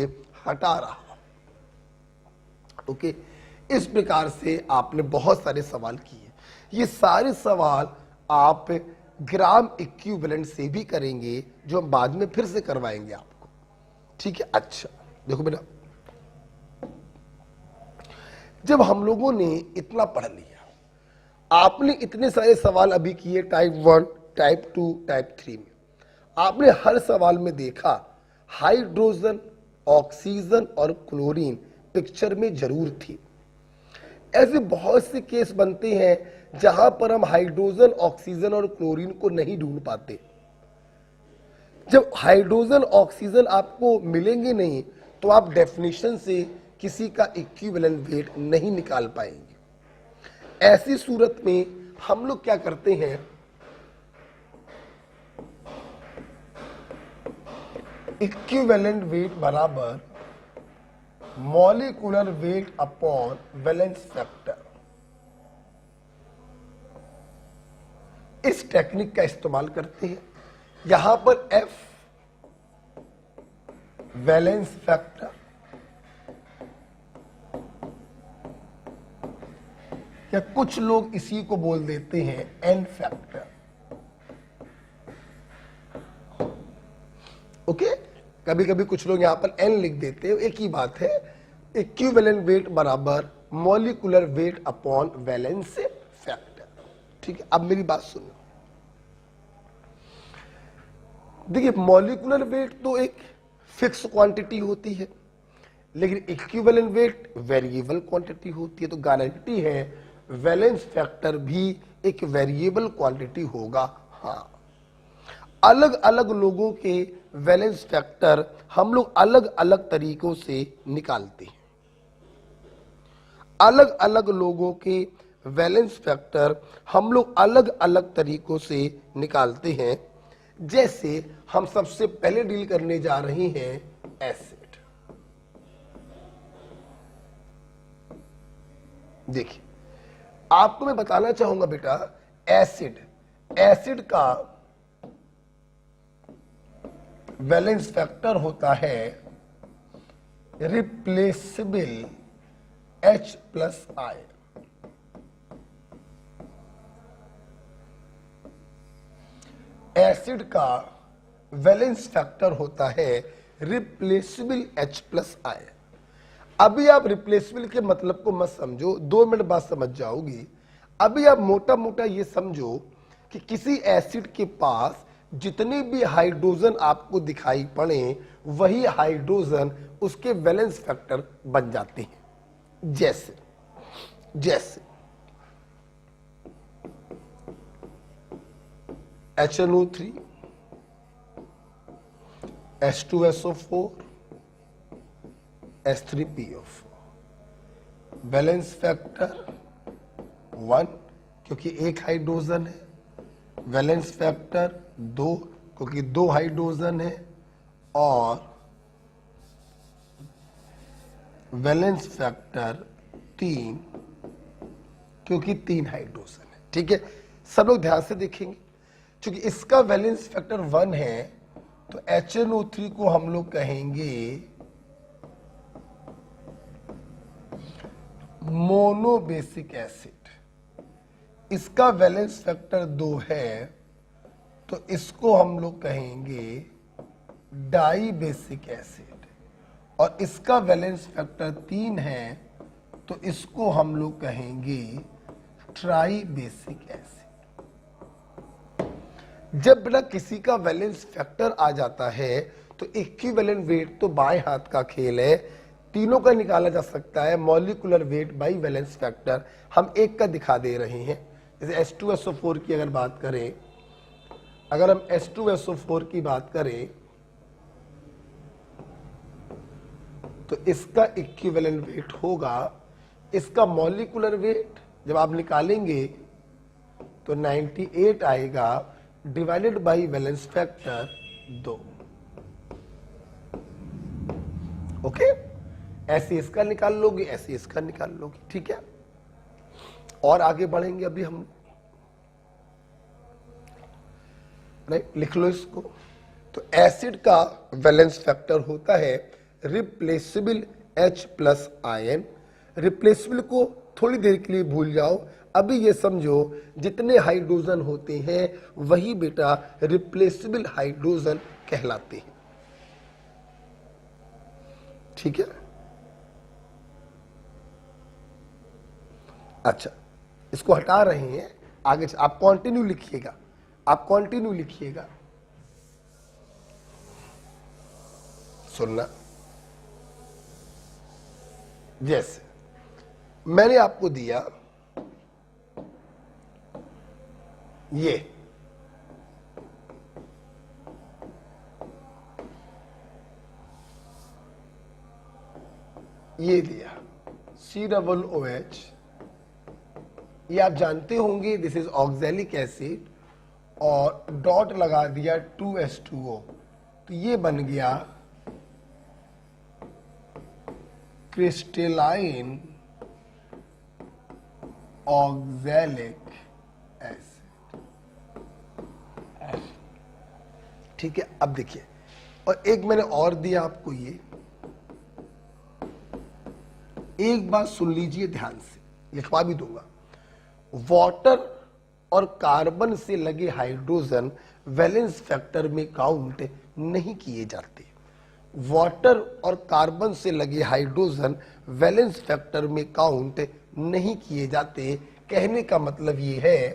हटा रहा हो। ओके, इस प्रकार से आपने बहुत सारे सवाल किए। ये सारे सवाल आप ग्राम इक्विवेलेंट से भी करेंगे, जो हम बाद में फिर से करवाएंगे आपको। ठीक है, अच्छा देखो बेटा, जब हम लोगों ने इतना पढ़ लिया, आपने इतने सारे सवाल अभी किए टाइप 1, टाइप 2 टाइप 3 में आपने हर सवाल में देखा हाइड्रोजन, ऑक्सीजन और क्लोरीन पिक्चर में जरूर थी। ऐसे बहुत से केस बनते हैं जहां पर हम हाइड्रोजन, ऑक्सीजन और क्लोरीन को नहीं ढूंढ पाते। जब हाइड्रोजन, ऑक्सीजन आपको मिलेंगे नहीं तो आप डेफिनेशन से किसी का इक्विवेलेंट वेट नहीं निकाल पाएंगे। ऐसी सूरत में हम लोग क्या करते हैं, इक्विवेलेंट वेट बराबर molecular weight upon valence factor, इस टेक्निक का इस्तेमाल करते हैं। यहां पर F वैलेंस फैक्टर, या कुछ लोग इसी को बोल देते हैं N फैक्टर। ओके, कभी कभी कुछ लोग यहां पर N लिख देते हैं, एक ही बात है। इक्विवेलेंट वेट बराबर molecular weight upon valence factor. ठीक है, अब मेरी बात सुनो। देखिए, मॉलिक्यूलर वेट तो एक फिक्स क्वांटिटी होती है, लेकिन इक्विवेलेंट वेट वेरिएबल क्वांटिटी होती है। तो गारंटी है वैलेंस फैक्टर भी एक वेरिएबल क्वांटिटी होगा। हाँ, अलग अलग लोगों के वैलेंस फैक्टर हम लोग अलग अलग तरीकों से निकालते हैं। अलग अलग लोगों के वैलेंस फैक्टर हम लोग अलग अलग तरीकों से निकालते हैं। जैसे हम सबसे पहले डील करने जा रहे हैं एसिड। देखिए, आपको मैं बताना चाहूंगा बेटा, एसिड का वैलेंस फैक्टर होता है रिप्लेसेबल H+I। एसिड का वैलेंस फैक्टर होता है रिप्लेसेबल H+I। अभी आप रिप्लेसेबल के मतलब को मत समझो, 2 मिनट बाद समझ जाओगी। अभी आप मोटा मोटा ये समझो कि किसी एसिड के पास जितने भी हाइड्रोजन आपको दिखाई पड़े, वही हाइड्रोजन उसके वैलेंस फैक्टर बन जाते हैं। जैसे HNO3, H2SO4, H3PO4, balance factor 1 क्योंकि एक हाइड्रोजन है, वैलेंस फैक्टर 2 क्योंकि 2 हाइड्रोजन है, और वैलेंस फैक्टर 3 क्योंकि 3 हाइड्रोजन है। ठीक है, सब लोग ध्यान से देखेंगे। क्योंकि इसका वैलेंस फैक्टर 1 है तो HNO3 को हम लोग कहेंगे मोनोबेसिक एसिड। इसका वैलेंस फैक्टर 2 है तो इसको हम लोग कहेंगे डाई बेसिक एसिड, और इसका वैलेंस फैक्टर 3 है तो इसको हम लोग कहेंगे ट्राई बेसिक एसिड। जब बेटा किसी का वैलेंस फैक्टर आ जाता है तो इक्विवेलेंट वेट तो बाएं हाथ का खेल है, तीनों का निकाला जा सकता है। Molecular weight by valence factor हम एक का दिखा दे रहे हैं। जैसे H2SO4 की अगर बात करें, अगर हम H2SO4 की बात करें तो इसका इक्विवेलेंट वेट होगा, इसका मॉलिक्यूलर वेट जब आप निकालेंगे तो 98 आएगा, divided by valence factor 2। Okay, ऐसे इसका निकाल लोगे, ऐसे इसका निकाल लोगे। ठीक है, और आगे बढ़ेंगे अभी हम। राइट, लिख लो इसको। तो एसिड का वैलेंस फैक्टर होता है रिप्लेसेबल H+IN। रिप्लेसेबल को थोड़ी देर के लिए भूल जाओ, अभी ये समझो जितने हाइड्रोजन होते हैं वही बेटा रिप्लेसेबल हाइड्रोजन कहलाते हैं। ठीक है, अच्छा इसको हटा रहे हैं, आगे आप कंटिन्यू लिखिएगा। आप कंटिन्यू लिखिएगा। सुनना, जैसे मैंने आपको दिया ये दिया COOH, ये आप जानते होंगे दिस इज ऑक्सैलिक एसिड, और डॉट लगा दिया 2H2O, तो ये बन गया क्रिस्टलाइन ऑक्सैलिक एसिड। ठीक है, अब देखिए, और एक मैंने और दिया आपको, ये एक बात सुन लीजिए ध्यान से, लिखवा भी दूंगा। वाटर और कार्बन से लगे हाइड्रोजन वैलेंस फैक्टर में काउंट नहीं किए जाते। वाटर और कार्बन से लगे हाइड्रोजन वैलेंस फैक्टर में काउंट नहीं किए जाते। कहने का मतलब ये है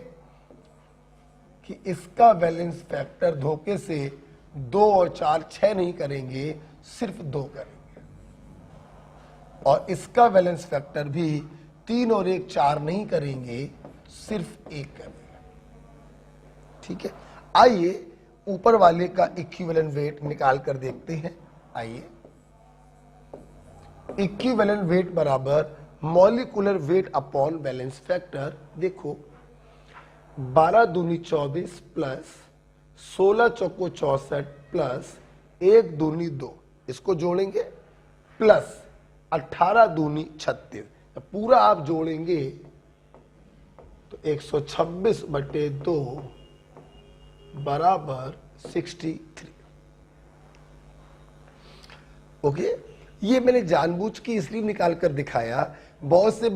कि इसका वैलेंस फैक्टर धोखे से 2 और 4 6 नहीं करेंगे, सिर्फ 2 करेंगे, और इसका वैलेंस फैक्टर भी 3 और 1 4 नहीं करेंगे, सिर्फ 1 करेंगे। ठीक है, आइए ऊपर वाले का इक्विवेलेंट वेट निकाल कर देखते हैं। आइए, इक्विवेलेंट वेट बराबर molecular weight upon valence factor. देखो 12 दूनी 24 प्लस 16 चौको 64 प्लस 1 दूनी 2, इसको जोड़ेंगे, प्लस 18 दूनी 36, पूरा आप जोड़ेंगे तो 126/2 बराबर 63। ओके, ये मैंने जानबूझ के इसलिए निकाल कर दिखाया। बहुत से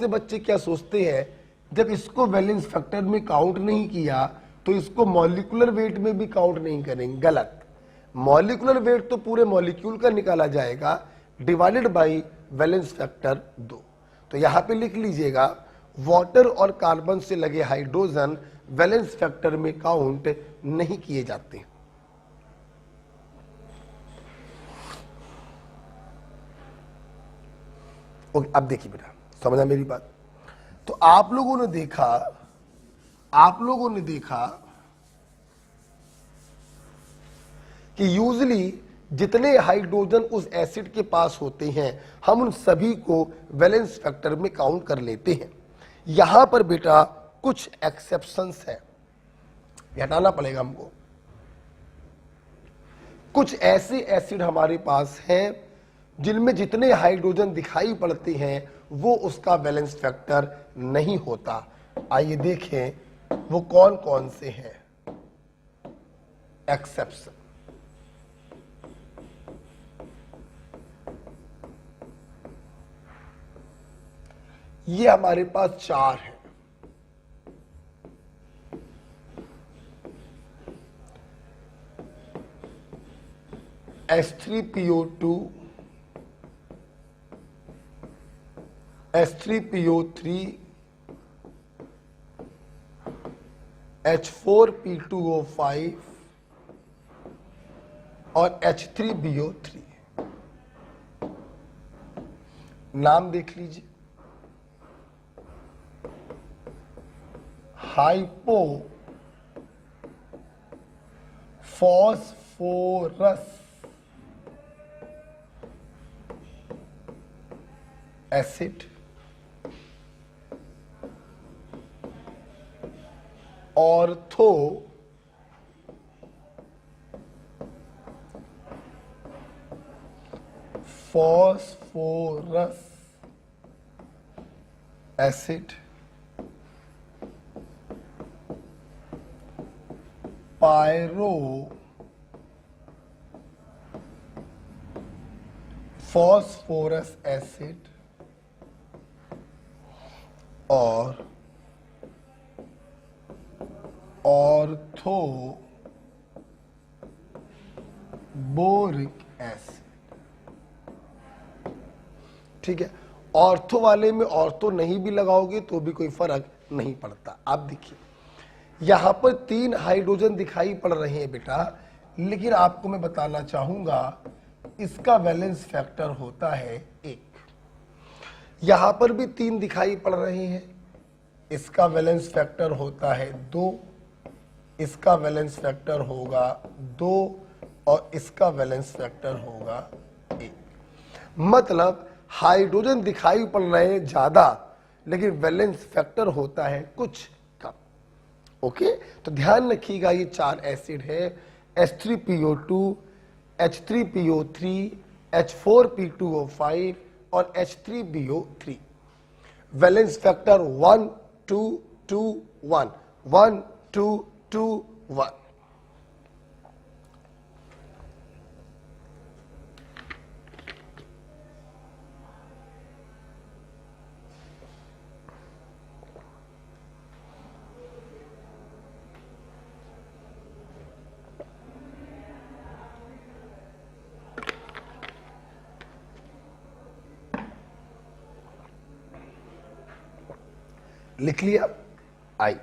बच्चे क्या सोचते हैं, जब इसको वैलेंस फैक्टर में काउंट नहीं किया तो इसको मॉलिक्यूलर वेट में भी काउंट नहीं करेंगे। गलत, मॉलिक्यूलर वेट तो पूरे मॉलिक्यूल का निकाला जाएगा, डिवाइडेड बाय वैलेंस फैक्टर 2। तो यहां पे लिख लीजिएगा, वाटर और कार्बन से लगे हाइड्रोजन वैलेंस फैक्टर में काउंट नहीं किए जाते। ओके, अब देखिए बेटा, समझा मेरी बात। तो आप लोगों ने देखा कि यूजली जितने हाइड्रोजन उस एसिड के पास होते हैं, हम उन सभी को वैलेंस फैक्टर में काउंट कर लेते हैं। यहां पर बेटा कुछ एक्सेप्शंस है, हटाना पड़ेगा हमको। कुछ ऐसे एसिड हमारे पास हैं जिनमें जितने हाइड्रोजन दिखाई पड़ते हैं वो उसका वैलेंस फैक्टर नहीं होता। आइए देखें वो कौन कौन से हैं एक्सेप्शन। ये हमारे पास 4 हैं। H3PO2, H3PO3, H4P2O5 और H3BO3। नाम देख लीजिए, hypo phosphorus acid, ortho phosphorus acid, pyro phosphorus acid, और ऑर्थो बोरिक एसिड। ठीक है, ऑर्थो वाले में ऑर्थो नहीं भी लगाओगे तो भी कोई फर्क नहीं पड़ता। आप देखिए, यहां पर 3 हाइड्रोजन दिखाई पड़ रहे हैं बेटा, लेकिन आपको मैं बताना चाहूंगा इसका वैलेंस फैक्टर होता है 1। यहां पर भी 3 दिखाई पड़ रहे हैं, इसका वैलेंस फैक्टर होता है 2, इसका वैलेंस फैक्टर होगा 2 और इसका वैलेंस फैक्टर होगा 1। मतलब हाइड्रोजन दिखाई पड़ रहे हैं ज्यादा, लेकिन वैलेंस फैक्टर होता है कुछ कम। ओके, तो ध्यान रखिएगा ये 4 एसिड है, H3PO2, H3PO3, H4P2O5 और H3BO3। Valence factor 1 2 2 1 1 2 2 1। लिख लिया आई।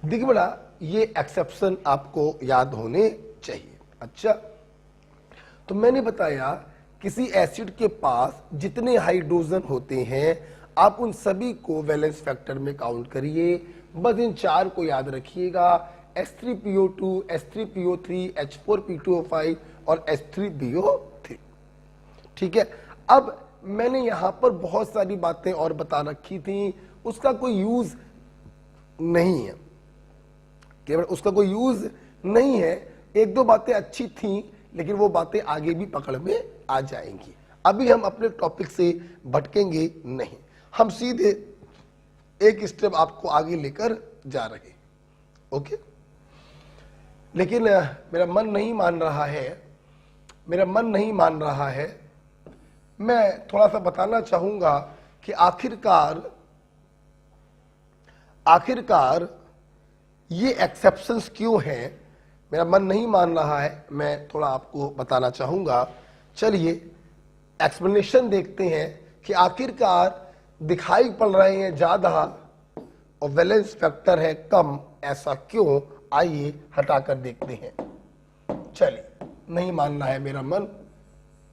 देखिए बड़ा, ये एक्सेप्शन आपको याद होने चाहिए। अच्छा, तो मैंने बताया किसी एसिड के पास जितने हाइड्रोजन होते हैं आप उन सभी को वैलेंस फैक्टर में काउंट करिए। बस इन 4 को याद रखिएगा, H3PO2, H3PO3, H4P2O5 और H3BO3। ठीक है, अब मैंने यहां पर बहुत सारी बातें और बता रखी थी, उसका कोई यूज नहीं है, केवल उसका कोई यूज नहीं है। 1-2 बातें अच्छी थी, लेकिन वो बातें आगे भी पकड़ में आ जाएंगी। अभी हम अपने टॉपिक से भटकेंगे नहीं, हम सीधे एक स्टेप आपको आगे लेकर जा रहे। ओके, लेकिन मेरा मन नहीं मान रहा है, मेरा मन नहीं मान रहा है। मैं थोड़ा सा बताना चाहूंगा कि आखिरकार ये एक्सेप्शंस क्यों हैं। मेरा मन नहीं मान रहा है, मैं थोड़ा आपको बताना चाहूंगा। चलिए एक्सप्लेनेशन देखते हैं कि आखिरकार दिखाई पड़ रहे हैं ज्यादा और वैलेंस फैक्टर है कम, ऐसा क्यों। आइए हटाकर देखते हैं। चलिए, नहीं मानना है मेरा मन,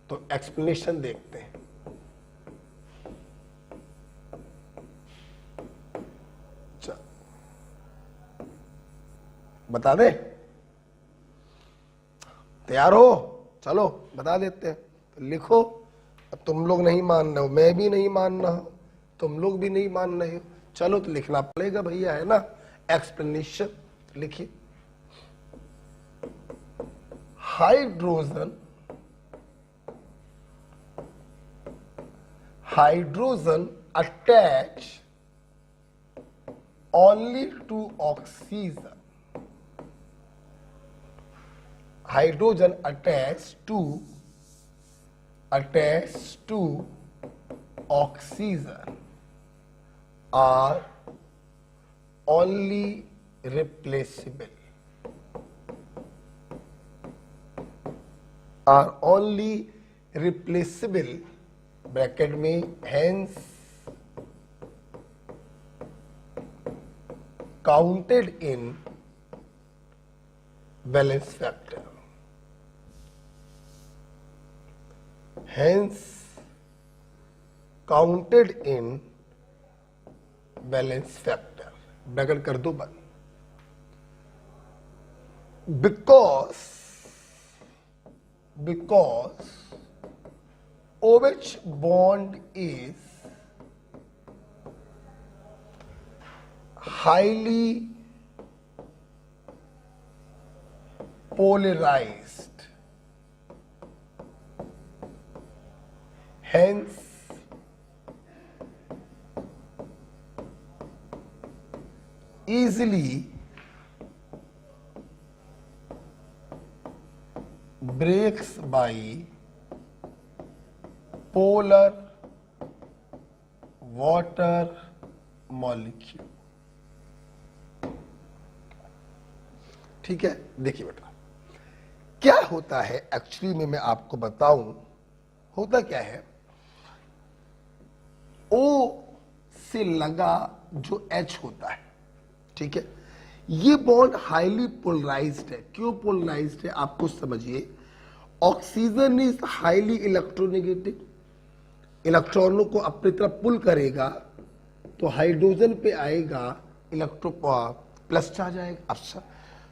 तो एक्सप्लेनेशन देखते हैं। बता दे, तैयार हो? चलो बता देते हैं। तो लिखो। अब तुम लोग नहीं मान रहे हो, मैं भी नहीं मान रहा हूं, तुम लोग भी नहीं मान रहे हो, चलो तो लिखना पड़ेगा भैया, है ना। एक्सप्लेनेशन लिखिए। Hydrogen attach only to oxygen. Hydrogen attached to oxygen are only replaceable. Bracket में hence counted in valence factor. Hence counted in valence factor. Bracket कर दो बंद। Because OH bond is highly polarized, hence easily breaks by polar water molecule। ठीक है, देखिए बेटा क्या होता है एक्चुअली में, मैं आपको बताऊं होता क्या है। O से लगा जो H होता है, ठीक है, ये बॉन्ड हाईली पोलराइज्ड है। क्यों पोलराइज्ड है आपको समझिए। ऑक्सीजन इज हाईली इलेक्ट्रोनेगेटिव, इलेक्ट्रॉनों को अपनी तरफ पुल करेगा तो हाइड्रोजन पे आएगा इलेक्ट्रो प्लस चार्ज आएगा। अच्छा,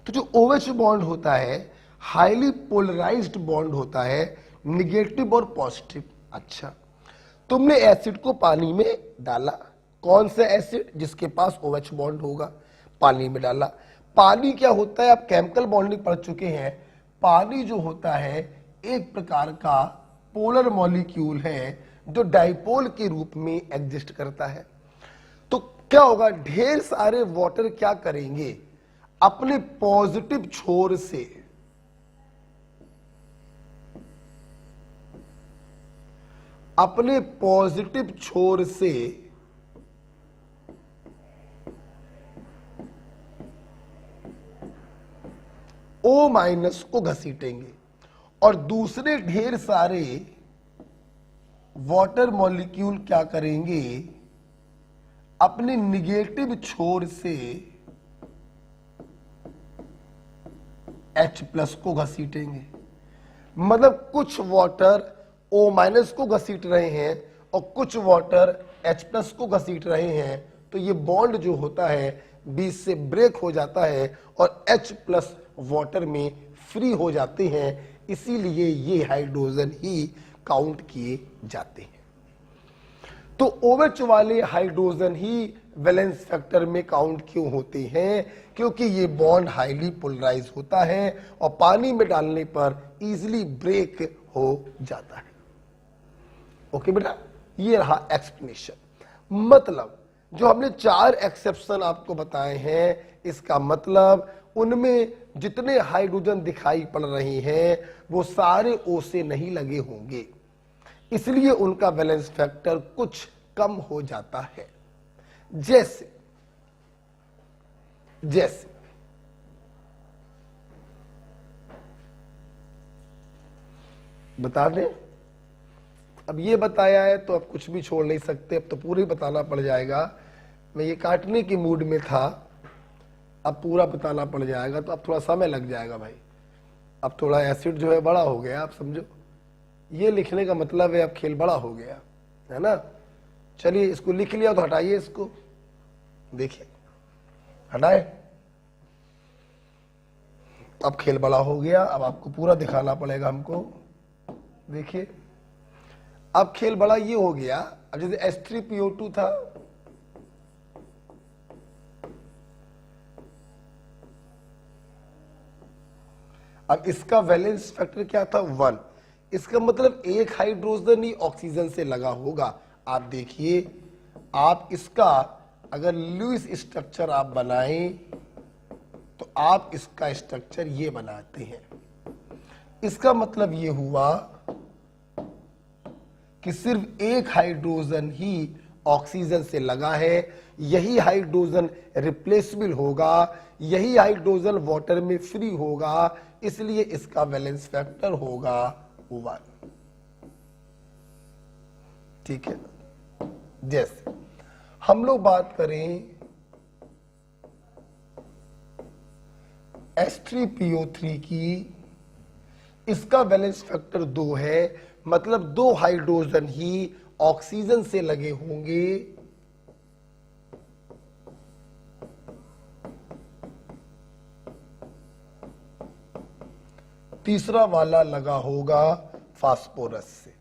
तो जो OH बॉन्ड होता है हाईली पोलराइज्ड बॉन्ड होता है, निगेटिव और पॉजिटिव। अच्छा, तुमने एसिड को पानी में डाला, कौन सा एसिड? जिसके पास OH बॉन्ड होगा, पानी में डाला। पानी क्या होता है, आप केमिकल बॉन्डिंग पढ़ चुके हैं। पानी जो होता है एक प्रकार का पोलर मॉलिक्यूल है जो डाइपोल के रूप में एग्जिस्ट करता है। तो क्या होगा, ढेर सारे वाटर क्या करेंगे, अपने पॉजिटिव छोर से O- को घसीटेंगे और दूसरे ढेर सारे वाटर मॉलिक्यूल क्या करेंगे, अपने निगेटिव छोर से H+ को घसीटेंगे। मतलब कुछ वाटर O- को घसीट रहे हैं और कुछ वाटर H+ को घसीट रहे हैं, तो ये बॉन्ड जो होता है बीच से ब्रेक हो जाता है और H+ वाटर में फ्री हो जाते हैं। इसीलिए ये हाइड्रोजन ही काउंट किए जाते हैं। तो OH वाले हाइड्रोजन ही वैलेंस फैक्टर में काउंट क्यों होते हैं? क्योंकि ये बॉन्ड हाईली पोलराइज होता है और पानी में डालने पर इजीली ब्रेक हो जाता है। ओके बेटा, ये रहा एक्सप्लेनेशन। मतलब जो हमने 4 एक्सेप्शन आपको बताए हैं, इसका मतलब उनमें जितने हाइड्रोजन दिखाई पड़ रहे हैं वो सारे O से नहीं लगे होंगे, इसलिए उनका वैलेंस फैक्टर कुछ कम हो जाता है। जैसे बता दें, अब ये बताया है तो अब कुछ भी छोड़ नहीं सकते, अब तो पूरा ही बताना पड़ जाएगा। मैं ये काटने के मूड में था, अब पूरा बताना पड़ जाएगा तो अब थोड़ा समय लग जाएगा भाई। अब थोड़ा एसिड जो है बड़ा हो गया, आप समझो, ये लिखने का मतलब है अब खेल बड़ा हो गया है ना। चलिए इसको लिख लिया तो हटाइए, इसको देखिए, हटाए। अब खेल बड़ा हो गया, अब आपको पूरा दिखाना पड़ेगा हमको। देखिए अब खेल बड़ा ये हो गया। अब जैसे H3PO2 था, अब इसका वैलेंस फैक्टर क्या था, 1। इसका मतलब एक हाइड्रोजन ही ऑक्सीजन से लगा होगा। आप देखिए, आप इसका अगर लुईस स्ट्रक्चर आप बनाएं तो आप इसका स्ट्रक्चर ये बनाते हैं। इसका मतलब ये हुआ कि सिर्फ एक हाइड्रोजन ही ऑक्सीजन से लगा है, यही हाइड्रोजन रिप्लेसेबल होगा, यही हाइड्रोजन वाटर में फ्री होगा, इसलिए इसका वैलेंस फैक्टर होगा 1। ठीक है। जैसे हम लोग बात करें H3PO3 की, इसका वैलेंस फैक्टर 2 है, मतलब 2 हाइड्रोजन ही ऑक्सीजन से लगे होंगे, तीसरा वाला लगा होगा फास्फोरस से।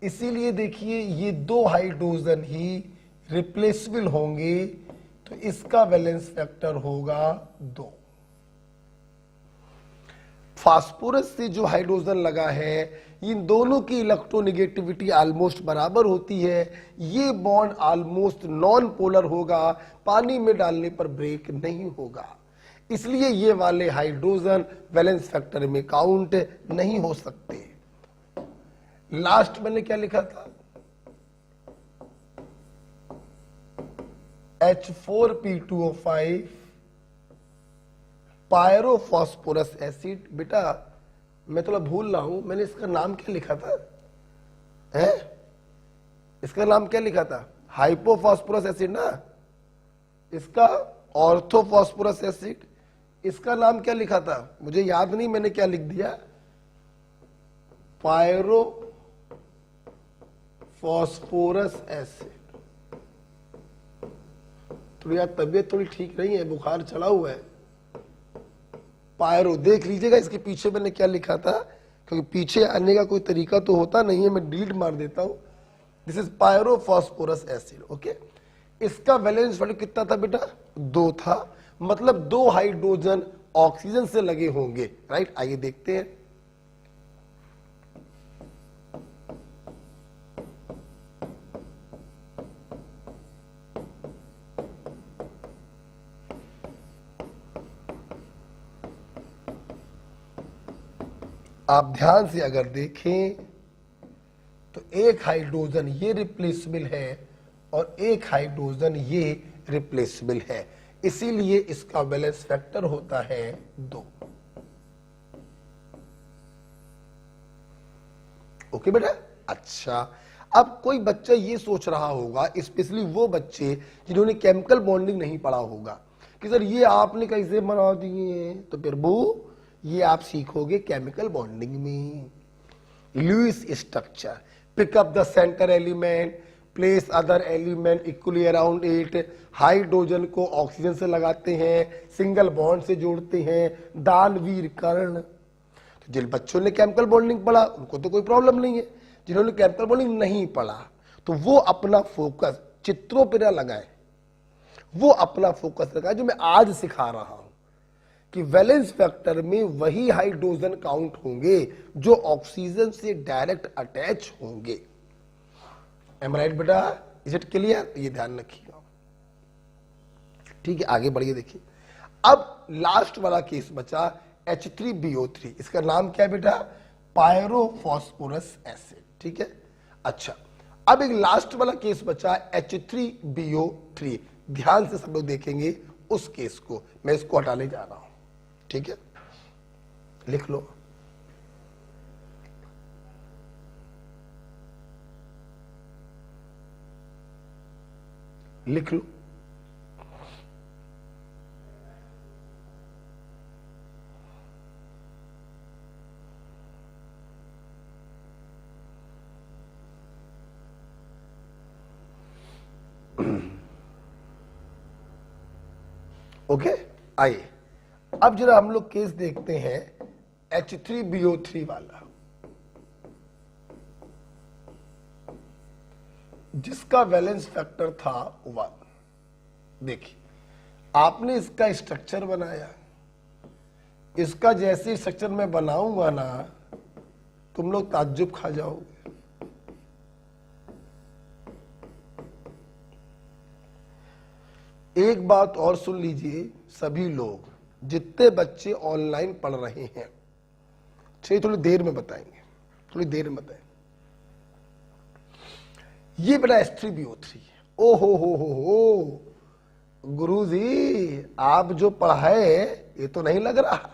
इसीलिए देखिए ये 2 हाइड्रोजन ही रिप्लेसेबल होंगे, तो इसका वैलेंस फैक्टर होगा 2। फास्फोरस से जो हाइड्रोजन लगा है, इन दोनों की इलेक्ट्रोनेगेटिविटी ऑलमोस्ट बराबर होती है। ये बॉन्ड ऑलमोस्ट नॉन पोलर होगा, पानी में डालने पर ब्रेक नहीं होगा, इसलिए ये वाले हाइड्रोजन वैलेंस फैक्टर में काउंट नहीं हो सकते। लास्ट मैंने क्या लिखा था, H4P2O5 पायरोफॉस्फोरस एसिड। बेटा मैं थोड़ा भूल रहा हूं, मैंने इसका नाम क्या लिखा था, है इसका नाम क्या लिखा था, हाइपोफॉस्फोरस एसिड ना, इसका ऑर्थोफॉस्फोरस एसिड, इसका नाम क्या लिखा था मुझे याद नहीं, मैंने क्या लिख दिया, पायरोफॉस्फोरस एसिड। थोड़ी यार तबीयत थोड़ी ठीक नहीं है, बुखार चढ़ा हुआ है। पायरो देख लीजिएगा इसके पीछे मैंने क्या लिखा था, क्योंकि पीछे आने का कोई तरीका तो होता नहीं है, मैं डिलीट मार देता हूं। This is pyrophosphorous acid. Okay, इसका वैलेंस वैल्यू कितना था बेटा, 2 था, मतलब 2 हाइड्रोजन ऑक्सीजन से लगे होंगे, राइट। आइए देखते हैं। आप ध्यान से अगर देखें तो एक हाइड्रोजन ये रिप्लेसेबल है और एक हाइड्रोजन ये रिप्लेसेबल है, इसीलिए इसका वैलेंस फैक्टर होता है 2। ओके बेटा। अच्छा, अब कोई बच्चा ये सोच रहा होगा, स्पेशली वो बच्चे जिन्होंने केमिकल बॉन्डिंग नहीं पढ़ा होगा, कि सर ये आपने कैसे बना दिए, तो फिर वो ये आप सीखोगे केमिकल बॉन्डिंग में। Lewis structure, pick up the centre element, place other element equally around it, hydrogen को ऑक्सीजन से लगाते हैं, सिंगल बॉन्ड से जोड़ते हैं, दानवीर कर्ण। तो जिन बच्चों ने केमिकल बॉन्डिंग पढ़ा उनको तो कोई प्रॉब्लम नहीं है, जिन्होंने केमिकल बॉन्डिंग नहीं पढ़ा तो वो अपना फोकस चित्रों पर ना लगाए, वो अपना फोकस लगाए जो मैं आज सिखा रहा हूं, कि वैलेंस फैक्टर में वही हाइड्रोजन काउंट होंगे जो ऑक्सीजन से डायरेक्ट अटैच होंगे। एम राइट बेटा, इज इट क्लियर? ये ध्यान रखिएगा। ठीक है, आगे बढ़िए। देखिए अब लास्ट वाला केस बचा H3BO3, इसका नाम क्या है बेटा, पायरोफॉस्फोरस एसिड। ठीक है, अच्छा अब एक लास्ट वाला केस बचा H3BO3, ध्यान से सब लोग देखेंगे उस केस को, मैं इसको हटाने जा रहा हूं। ठीक है, लिख लो। लिख लो। ओके, आइए अब जरा हम लोग केस देखते हैं H3BO3 वाला, जिसका वैलेंस फैक्टर था 1। देखिए आपने इसका स्ट्रक्चर बनाया, इसका जैसे स्ट्रक्चर मैं बनाऊंगा ना तुम लोग ताज्जुब खा जाओगे। एक बात और सुन लीजिए सभी लोग, जितने बच्चे ऑनलाइन पढ़ रहे हैं, चलिए थोड़ी देर में बताएंगे, थोड़ी देर में बताएंगे। ये बड़ा H3BO3, ओ हो गुरुजी आप जो पढ़ाए ये तो नहीं लग रहा,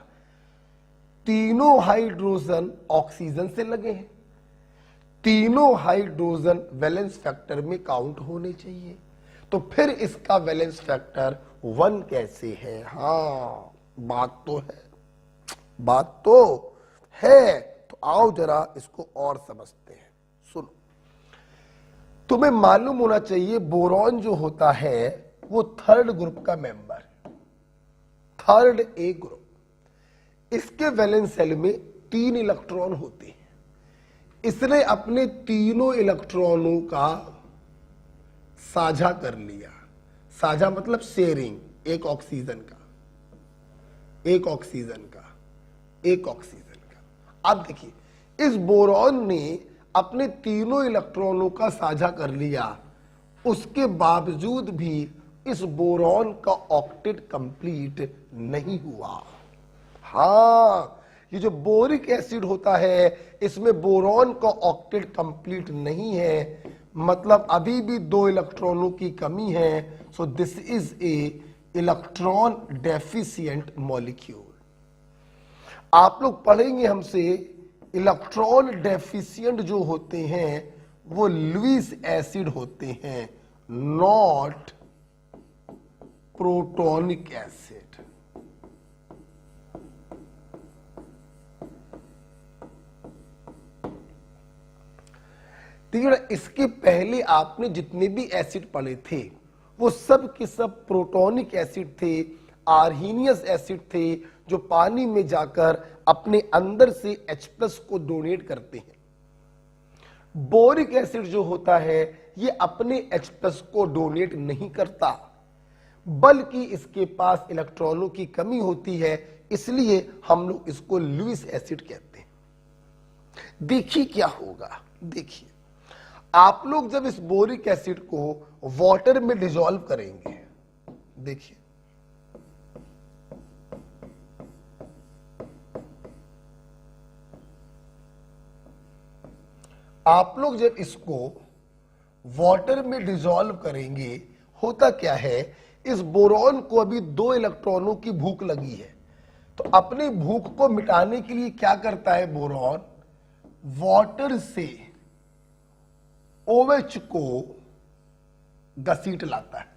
तीनों हाइड्रोजन ऑक्सीजन से लगे हैं, तीनों हाइड्रोजन वैलेंस फैक्टर में काउंट होने चाहिए, तो फिर इसका वैलेंस फैक्टर 1 कैसे है? हाँ बात तो है, बात तो है। तो आओ जरा इसको और समझते हैं। सुनो, तुम्हें मालूम होना चाहिए बोरॉन जो होता है वो 3rd ग्रुप का मेंबर है, 3rd A ग्रुप। इसके वैलेंस शेल में 3 इलेक्ट्रॉन होते हैं, इसने अपने तीनों इलेक्ट्रॉनों का साझा कर लिया। साझा मतलब शेयरिंग, एक ऑक्सीजन का, एक ऑक्सीजन का, एक ऑक्सीजन का। अब देखिए इस बोरॉन ने अपने तीनों इलेक्ट्रॉनों का साझा कर लिया, उसके बावजूद भी इस बोरॉन का ऑक्टेट कंप्लीट नहीं हुआ। हाँ, ये जो बोरिक एसिड होता है इसमें बोरॉन का ऑक्टेट कंप्लीट नहीं है, मतलब अभी भी 2 इलेक्ट्रॉनों की कमी है। So this is a electron deficient molecule. आप लोग पढ़ेंगे हमसे इलेक्ट्रॉन डेफिशिएंट जो होते हैं वो लुईस एसिड होते हैं, नॉट प्रोटोनिक एसिड। देखिए ना, इसके पहले आपने जितने भी एसिड पढ़े थे वो सब के सब प्रोटोनिक एसिड थे, आर्हीनियस एसिड थे, जो पानी में जाकर अपने अंदर से H+ को डोनेट करते हैं। बोरिक एसिड जो होता है ये अपने H+ को डोनेट नहीं करता, बल्कि इसके पास इलेक्ट्रॉनों की कमी होती है, इसलिए हम लोग इसको लुईस एसिड कहते हैं। देखिए क्या होगा, देखिए आप लोग जब इस बोरिक एसिड को वाटर में डिसॉल्व करेंगे, देखिए आप लोग जब इसको वाटर में डिसॉल्व करेंगे, होता क्या है, इस बोरॉन को अभी 2 इलेक्ट्रॉनों की भूख लगी है, तो अपनी भूख को मिटाने के लिए क्या करता है बोरॉन, वाटर से OH को घसीट लाता है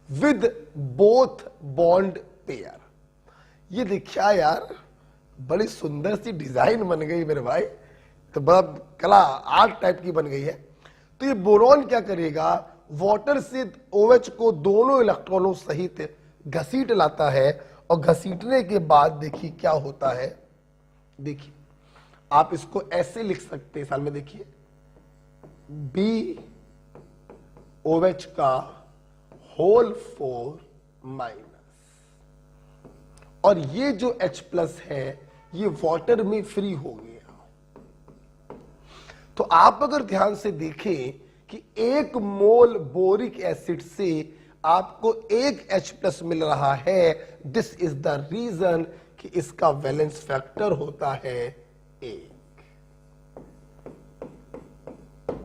विद बोथ बॉन्ड पेयर। ये देखिए यार, बड़ी सुंदर सी डिजाइन बन गई मेरे भाई, तो बड़ा कला आर्ट टाइप की बन गई है। तो ये बोरॉन क्या करेगा, वाटर से OH को दोनों इलेक्ट्रॉनों सहित घसीट लाता है, और घसीटने के बाद देखिए क्या होता है। देखिए आप इसको ऐसे लिख सकते हैं साल में, देखिए BOH का होल 4-, और ये जो H+ है ये वाटर में फ्री हो गया। तो आप अगर ध्यान से देखें कि 1 मोल बोरिक एसिड से आपको 1 H+ मिल रहा है, दिस इज द रीजन कि इसका वैलेंस फैक्टर होता है 1।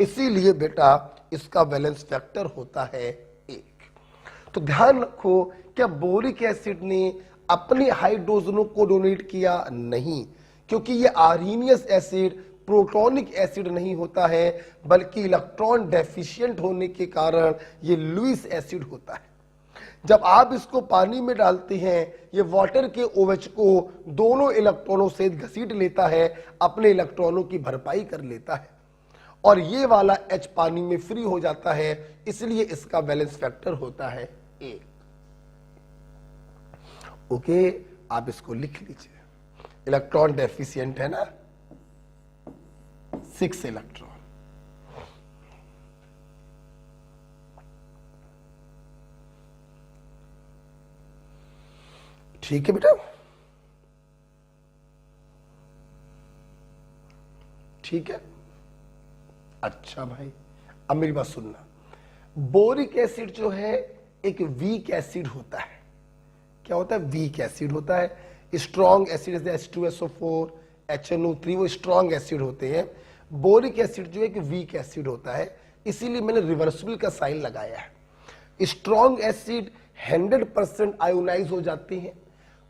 इसीलिए बेटा इसका वैलेंस फैक्टर होता है 1। तो ध्यान रखो, क्या बोरिक एसिड ने अपने हाइड्रोजनों को डोनेट किया? नहीं, क्योंकि ये आर्हीनियस एसिड प्रोटोनिक एसिड नहीं होता है, बल्कि इलेक्ट्रॉन डेफिशिएंट होने के कारण ये लुईस एसिड होता है। जब आप इसको पानी में डालते हैं, ये वाटर के OH को दोनों इलेक्ट्रॉनों से घसीट लेता है, अपने इलेक्ट्रॉनों की भरपाई कर लेता है, और ये वाला H पानी में फ्री हो जाता है, इसलिए इसका बैलेंस फैक्टर होता है 1। ओके, आप इसको लिख लीजिए। इलेक्ट्रॉन डेफिशिएंट है ना, 6 इलेक्ट्रॉन। ठीक है बेटा, ठीक है। अच्छा भाई, अब मेरी बात सुनना। बोरिक एसिड जो है एक वीक एसिड होता है। क्या होता है? वीक एसिड होता है। स्ट्रॉन्ग एसिड जैसे H2SO4, HNO3 वो स्ट्रॉन्ग एसिड होते हैं। बोरिक एसिड जो है एक वीक एसिड होता है, इसीलिए मैंने रिवर्सिबल का साइन लगाया है। स्ट्रॉन्ग एसिड 100% आयोनाइज हो जाते हैं,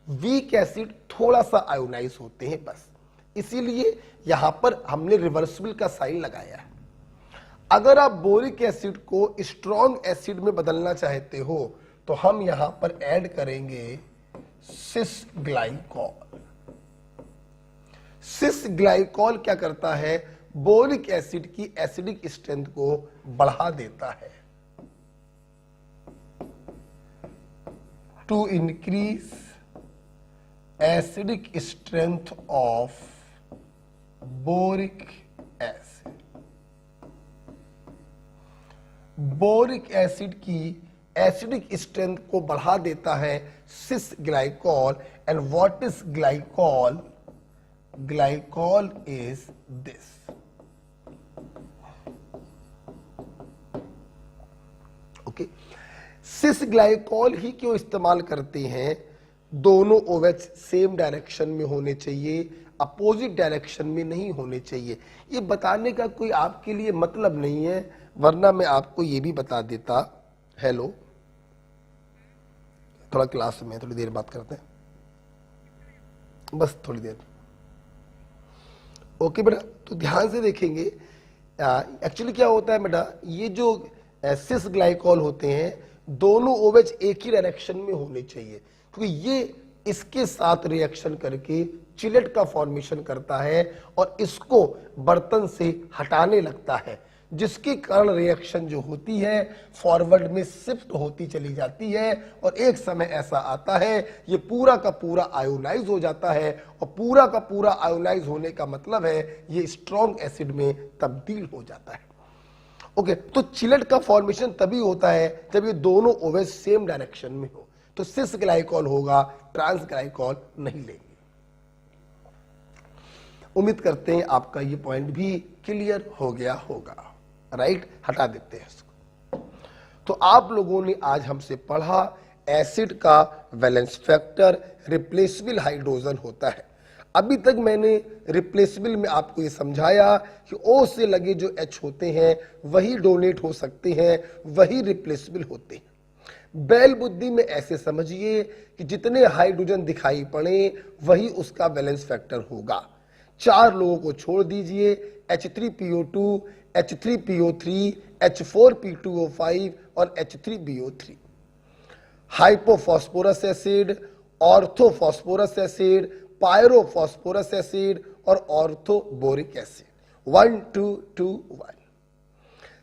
वीक एसिड थोड़ा सा आयोनाइज होते हैं बस, इसीलिए यहां पर हमने रिवर्सिबल का साइन लगाया है। अगर आप बोरिक एसिड को स्ट्रॉन्ग एसिड में बदलना चाहते हो तो हम यहां पर ऐड करेंगे सिस ग्लाइकॉल। सिस ग्लाइकॉल क्या करता है? बोरिक एसिड की एसिडिक स्ट्रेंथ को बढ़ा देता है। To increase acidic strength of boric acid. Boric acid की एसिडिक स्ट्रेंथ को बढ़ा देता है cis glycol. And what is glycol? Glycol is this. Okay, cis glycol ही क्यों इस्तेमाल करते हैं? दोनों OH सेम डायरेक्शन में होने चाहिए, अपोजिट डायरेक्शन में नहीं होने चाहिए। ये बताने का कोई आपके लिए मतलब नहीं है, वरना मैं आपको ये भी बता देता। हेलो, थोड़ा क्लास में थोड़ी देर बात करते हैं, बस थोड़ी देर। ओके बेटा, तो ध्यान से देखेंगे। एक्चुअली क्या होता है बेटा, ये जो सिस ग्लाइकॉल होते हैं, दोनों OH एक ही डायरेक्शन में होने चाहिए, क्योंकि ये इसके साथ रिएक्शन करके चिलेट का फॉर्मेशन करता है और इसको बर्तन से हटाने लगता है, जिसके कारण रिएक्शन जो होती है फॉरवर्ड में शिफ्ट होती चली जाती है और एक समय ऐसा आता है ये पूरा का पूरा आयोनाइज हो जाता है, और पूरा का पूरा आयोनाइज होने का मतलब है ये स्ट्रॉन्ग एसिड में तब्दील हो जाता है। ओके, तो चिलेट का फॉर्मेशन तभी होता है जब ये दोनों OH सेम डायरेक्शन में हो, तो सिस ग्लाइकॉल होगा, ट्रांस ग्लाइकॉल नहीं लेंगे। उम्मीद करते हैं आपका ये पॉइंट भी क्लियर हो गया होगा, राइट। हटा देते हैं इसको। तो आप लोगों ने आज हमसे पढ़ा एसिड का वैलेंस फैक्टर रिप्लेसेबल हाइड्रोजन होता है। अभी तक मैंने रिप्लेसेबल में आपको ये समझाया कि O से लगे जो H होते हैं वही डोनेट हो सकते हैं, वही रिप्लेसेबल होते हैं। बैल बुद्धि में ऐसे समझिए कि जितने हाइड्रोजन दिखाई पड़े वही उसका वैलेंस फैक्टर होगा। 4 लोगों को छोड़ दीजिए, H3PO2, H3PO3, H4P2O5 और H3BO3। Hypophosphorous acid, orthophosphorous acid, pyrophosphorous acid और ऑर्थोबोरिक एसिड 1 2 2 1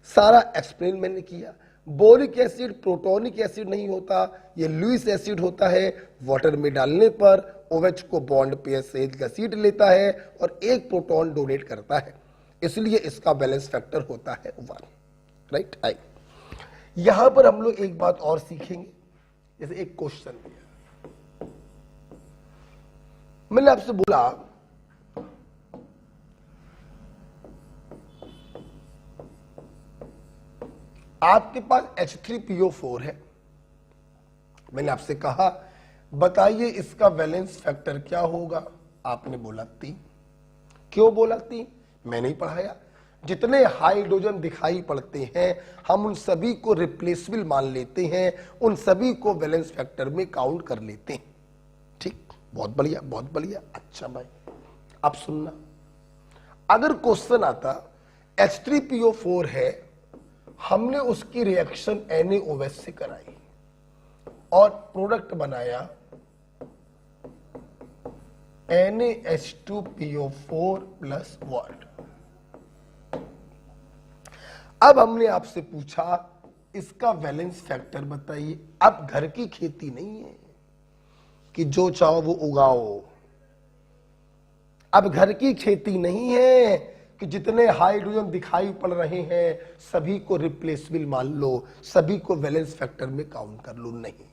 सारा एक्सप्लेन मैंने किया। बोरिक एसिड प्रोटोनिक एसिड नहीं होता, ये लुईस एसिड होता है। वाटर में डालने पर OH को बॉन्ड पेयर से घसीट लेता है और एक प्रोटॉन डोनेट करता है, इसलिए इसका बैलेंस फैक्टर होता है 1, राइट। आई यहां पर हम लोग एक बात और सीखेंगे। जैसे एक क्वेश्चन दिया, मैंने आपसे बोला आपके पास H3PO4 है। मैंने आपसे कहा बताइए इसका वैलेंस फैक्टर क्या होगा, आपने बोला 3। क्यों बोला 3? मैंने ही पढ़ाया। जितने हाइड्रोजन दिखाई पड़ते हैं हम उन सभी को रिप्लेसेबल मान लेते हैं, उन सभी को वैलेंस फैक्टर में काउंट कर लेते हैं। ठीक, बहुत बढ़िया बहुत बढ़िया। अच्छा भाई अब सुनना, अगर क्वेश्चन आता H3PO4 है, हमने उसकी रिएक्शन NaOH से कराई और प्रोडक्ट बनाया NaH2PO4 प्लस वाट। अब हमने आपसे पूछा इसका वैलेंस फैक्टर बताइए। अब घर की खेती नहीं है कि जो चाहो वो उगाओ, अब घर की खेती नहीं है कि जितने हाइड्रोजन दिखाई पड़ रहे हैं सभी को रिप्लेसेबल मान लो, सभी को वैलेंस फैक्टर में काउंट कर लो। नहीं,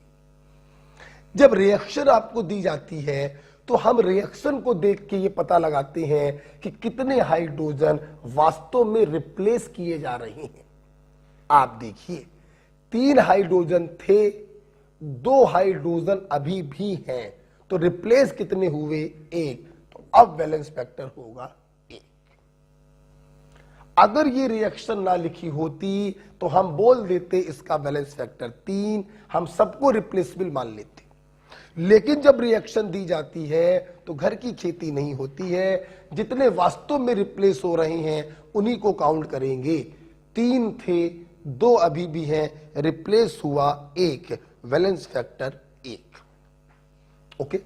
जब रिएक्शन आपको दी जाती है तो हम रिएक्शन को देख के ये पता लगाते हैं कि कितने हाइड्रोजन वास्तव में रिप्लेस किए जा रहे हैं। आप देखिए 3 हाइड्रोजन थे, 2 हाइड्रोजन अभी भी हैं, तो रिप्लेस कितने हुए? 1। तो अब वैलेंस फैक्टर होगा 1। अगर ये रिएक्शन ना लिखी होती तो हम बोल देते इसका वैलेंस फैक्टर 3, हम सबको रिप्लेसेबल मान लेते। लेकिन जब रिएक्शन दी जाती है तो घर की खेती नहीं होती है, जितने वास्तव में रिप्लेस हो रहे हैं उन्हीं को काउंट करेंगे। 3 थे, 2 अभी भी हैं, रिप्लेस हुआ 1, वैलेंस फैक्टर 1। ओके,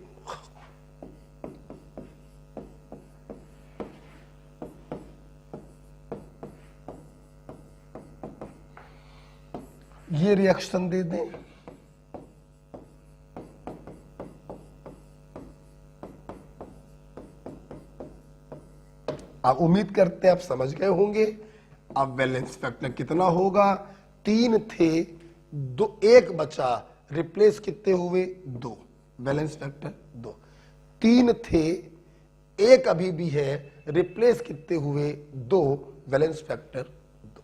ये रिएक्शन दे दें। आप उम्मीद करते हैं आप समझ गए होंगे। अब वैलेंस फैक्टर कितना होगा? 3 थे, 2, 1 बचा, रिप्लेस कितने हुए? 2, वैलेंस फैक्टर 2। 3 थे, 1 अभी भी है, रिप्लेस कितने हुए? 2, वैलेंस फैक्टर 2।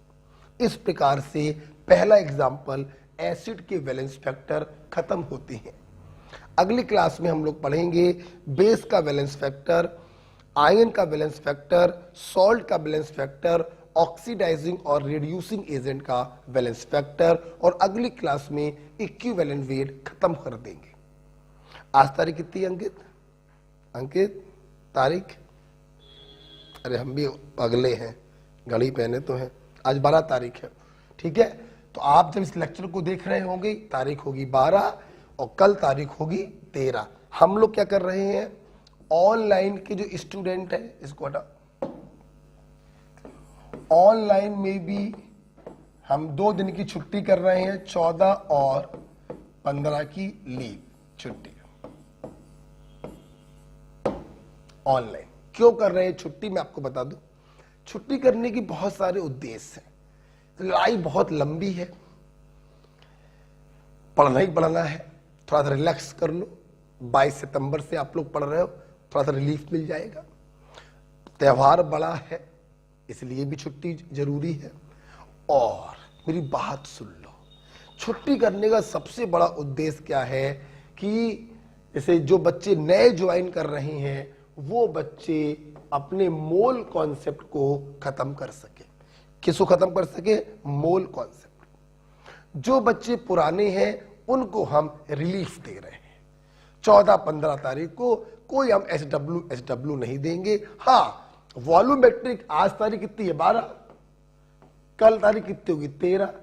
इस प्रकार से पहला एग्जाम्पल एसिड के वैलेंस फैक्टर खत्म होते हैं। अगली क्लास में हम लोग पढ़ेंगे बेस का वैलेंस फैक्टर, आयन का बैलेंस फैक्टर, सॉल्ट का बैलेंस फैक्टर, ऑक्सीडाइजिंग और रिड्यूसिंग एजेंट का बैलेंस फैक्टर, और अगली क्लास में इक्विवेलेंट वेट खत्म कर देंगे। आज तारीख कितनी अंकित? अंकित तारीख, अरे हम भी अगले हैं, घड़ी पहने तो हैं। आज 12 तारीख है, ठीक है। तो आप जब इस लेक्चर को देख रहे होंगे, तारीख होगी 12 और कल तारीख होगी 13। हम लोग क्या कर रहे हैं, ऑनलाइन के जो स्टूडेंट है, इसको हटा, ऑनलाइन में भी हम 2 दिन की छुट्टी कर रहे हैं, 14 और 15 की लीव छुट्टी ऑनलाइन। क्यों कर रहे हैं छुट्टी, मैं आपको बता दूं। छुट्टी करने की बहुत सारे उद्देश्य हैं। लाइफ बहुत लंबी है, पढ़ना ही पढ़ना है, थोड़ा सा रिलैक्स कर लो। 22 सितंबर से आप लोग पढ़ रहे हो, थोड़ा सा रिलीफ मिल जाएगा। त्योहार बड़ा है, इसलिए भी छुट्टी जरूरी है। और मेरी बात सुन लो, छुट्टी करने का सबसे बड़ा उद्देश्य क्या है कि जैसे जो बच्चे नए ज्वाइन कर रहे हैं, वो बच्चे अपने मोल कॉन्सेप्ट को खत्म कर सके। किसको खत्म कर सके, मोल कॉन्सेप्ट। जो बच्चे पुराने हैं उनको हम रिलीफ दे रहे हैं। 14-15 तारीख को कोई हम एसडब्ल्यू नहीं देंगे। हाँ, वॉल्यूमेट्रिक आज तारीख कितनी है, 12, कल तारीख कितनी होगी, 13।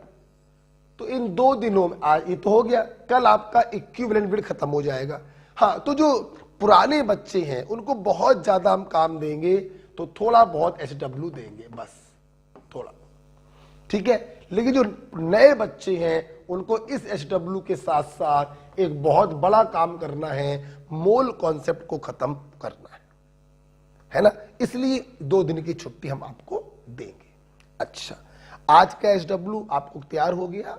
तो इन 2 दिनों में, आज ये तो हो गया, कल आपका इक्विवेलेंट पीरियड खत्म हो जाएगा। हाँ, तो जो पुराने बच्चे हैं उनको बहुत ज्यादा हम काम देंगे, तो थोड़ा बहुत एसडब्ल्यू देंगे, बस थोड़ा, ठीक है। लेकिन जो नए बच्चे हैं उनको इस एसडब्ल्यू के साथ साथ एक बहुत बड़ा काम करना है, मोल कॉन्सेप्ट को खत्म करना है ना। इसलिए 2 दिन की छुट्टी हम आपको देंगे। अच्छा, आज का एसडब्ल्यू आपको तैयार हो गया।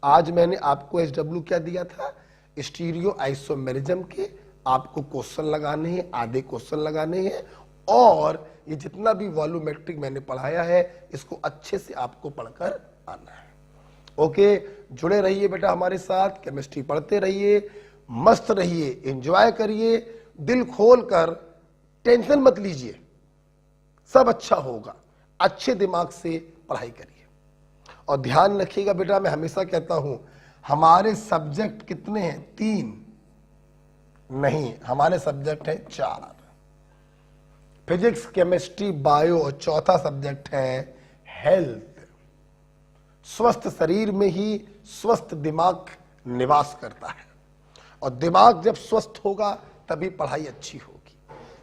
आज मैंने आपको एसडब्ल्यू क्या दिया था, स्टीरियो आइसोमेरिज्म के आपको क्वेश्चन लगाने हैं, आधे क्वेश्चन लगाने हैं। और ये जितना भी वॉल्यूमेट्रिक मैंने पढ़ाया है, इसको अच्छे से आपको पढ़कर आना है। ओके, जुड़े रहिए बेटा हमारे साथ, केमिस्ट्री पढ़ते रहिए, मस्त रहिए, एंजॉय करिए, दिल खोल कर, टेंशन मत लीजिए, सब अच्छा होगा। अच्छे दिमाग से पढ़ाई करिए और ध्यान रखिएगा बेटा, मैं हमेशा कहता हूं, हमारे सब्जेक्ट कितने हैं, 3 नहीं, हमारे सब्जेक्ट है 4, फिजिक्स, केमिस्ट्री, बायो, और चौथा सब्जेक्ट है हेल्थ। स्वस्थ शरीर में ही स्वस्थ दिमाग निवास करता है, और दिमाग जब स्वस्थ होगा तभी पढ़ाई अच्छी होगी।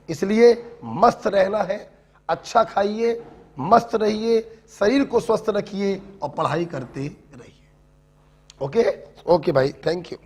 इसलिए मस्त रहना है, अच्छा खाइए, मस्त रहिए, शरीर को स्वस्थ रखिए और पढ़ाई करते रहिए। ओके ओके भाई, थैंक यू।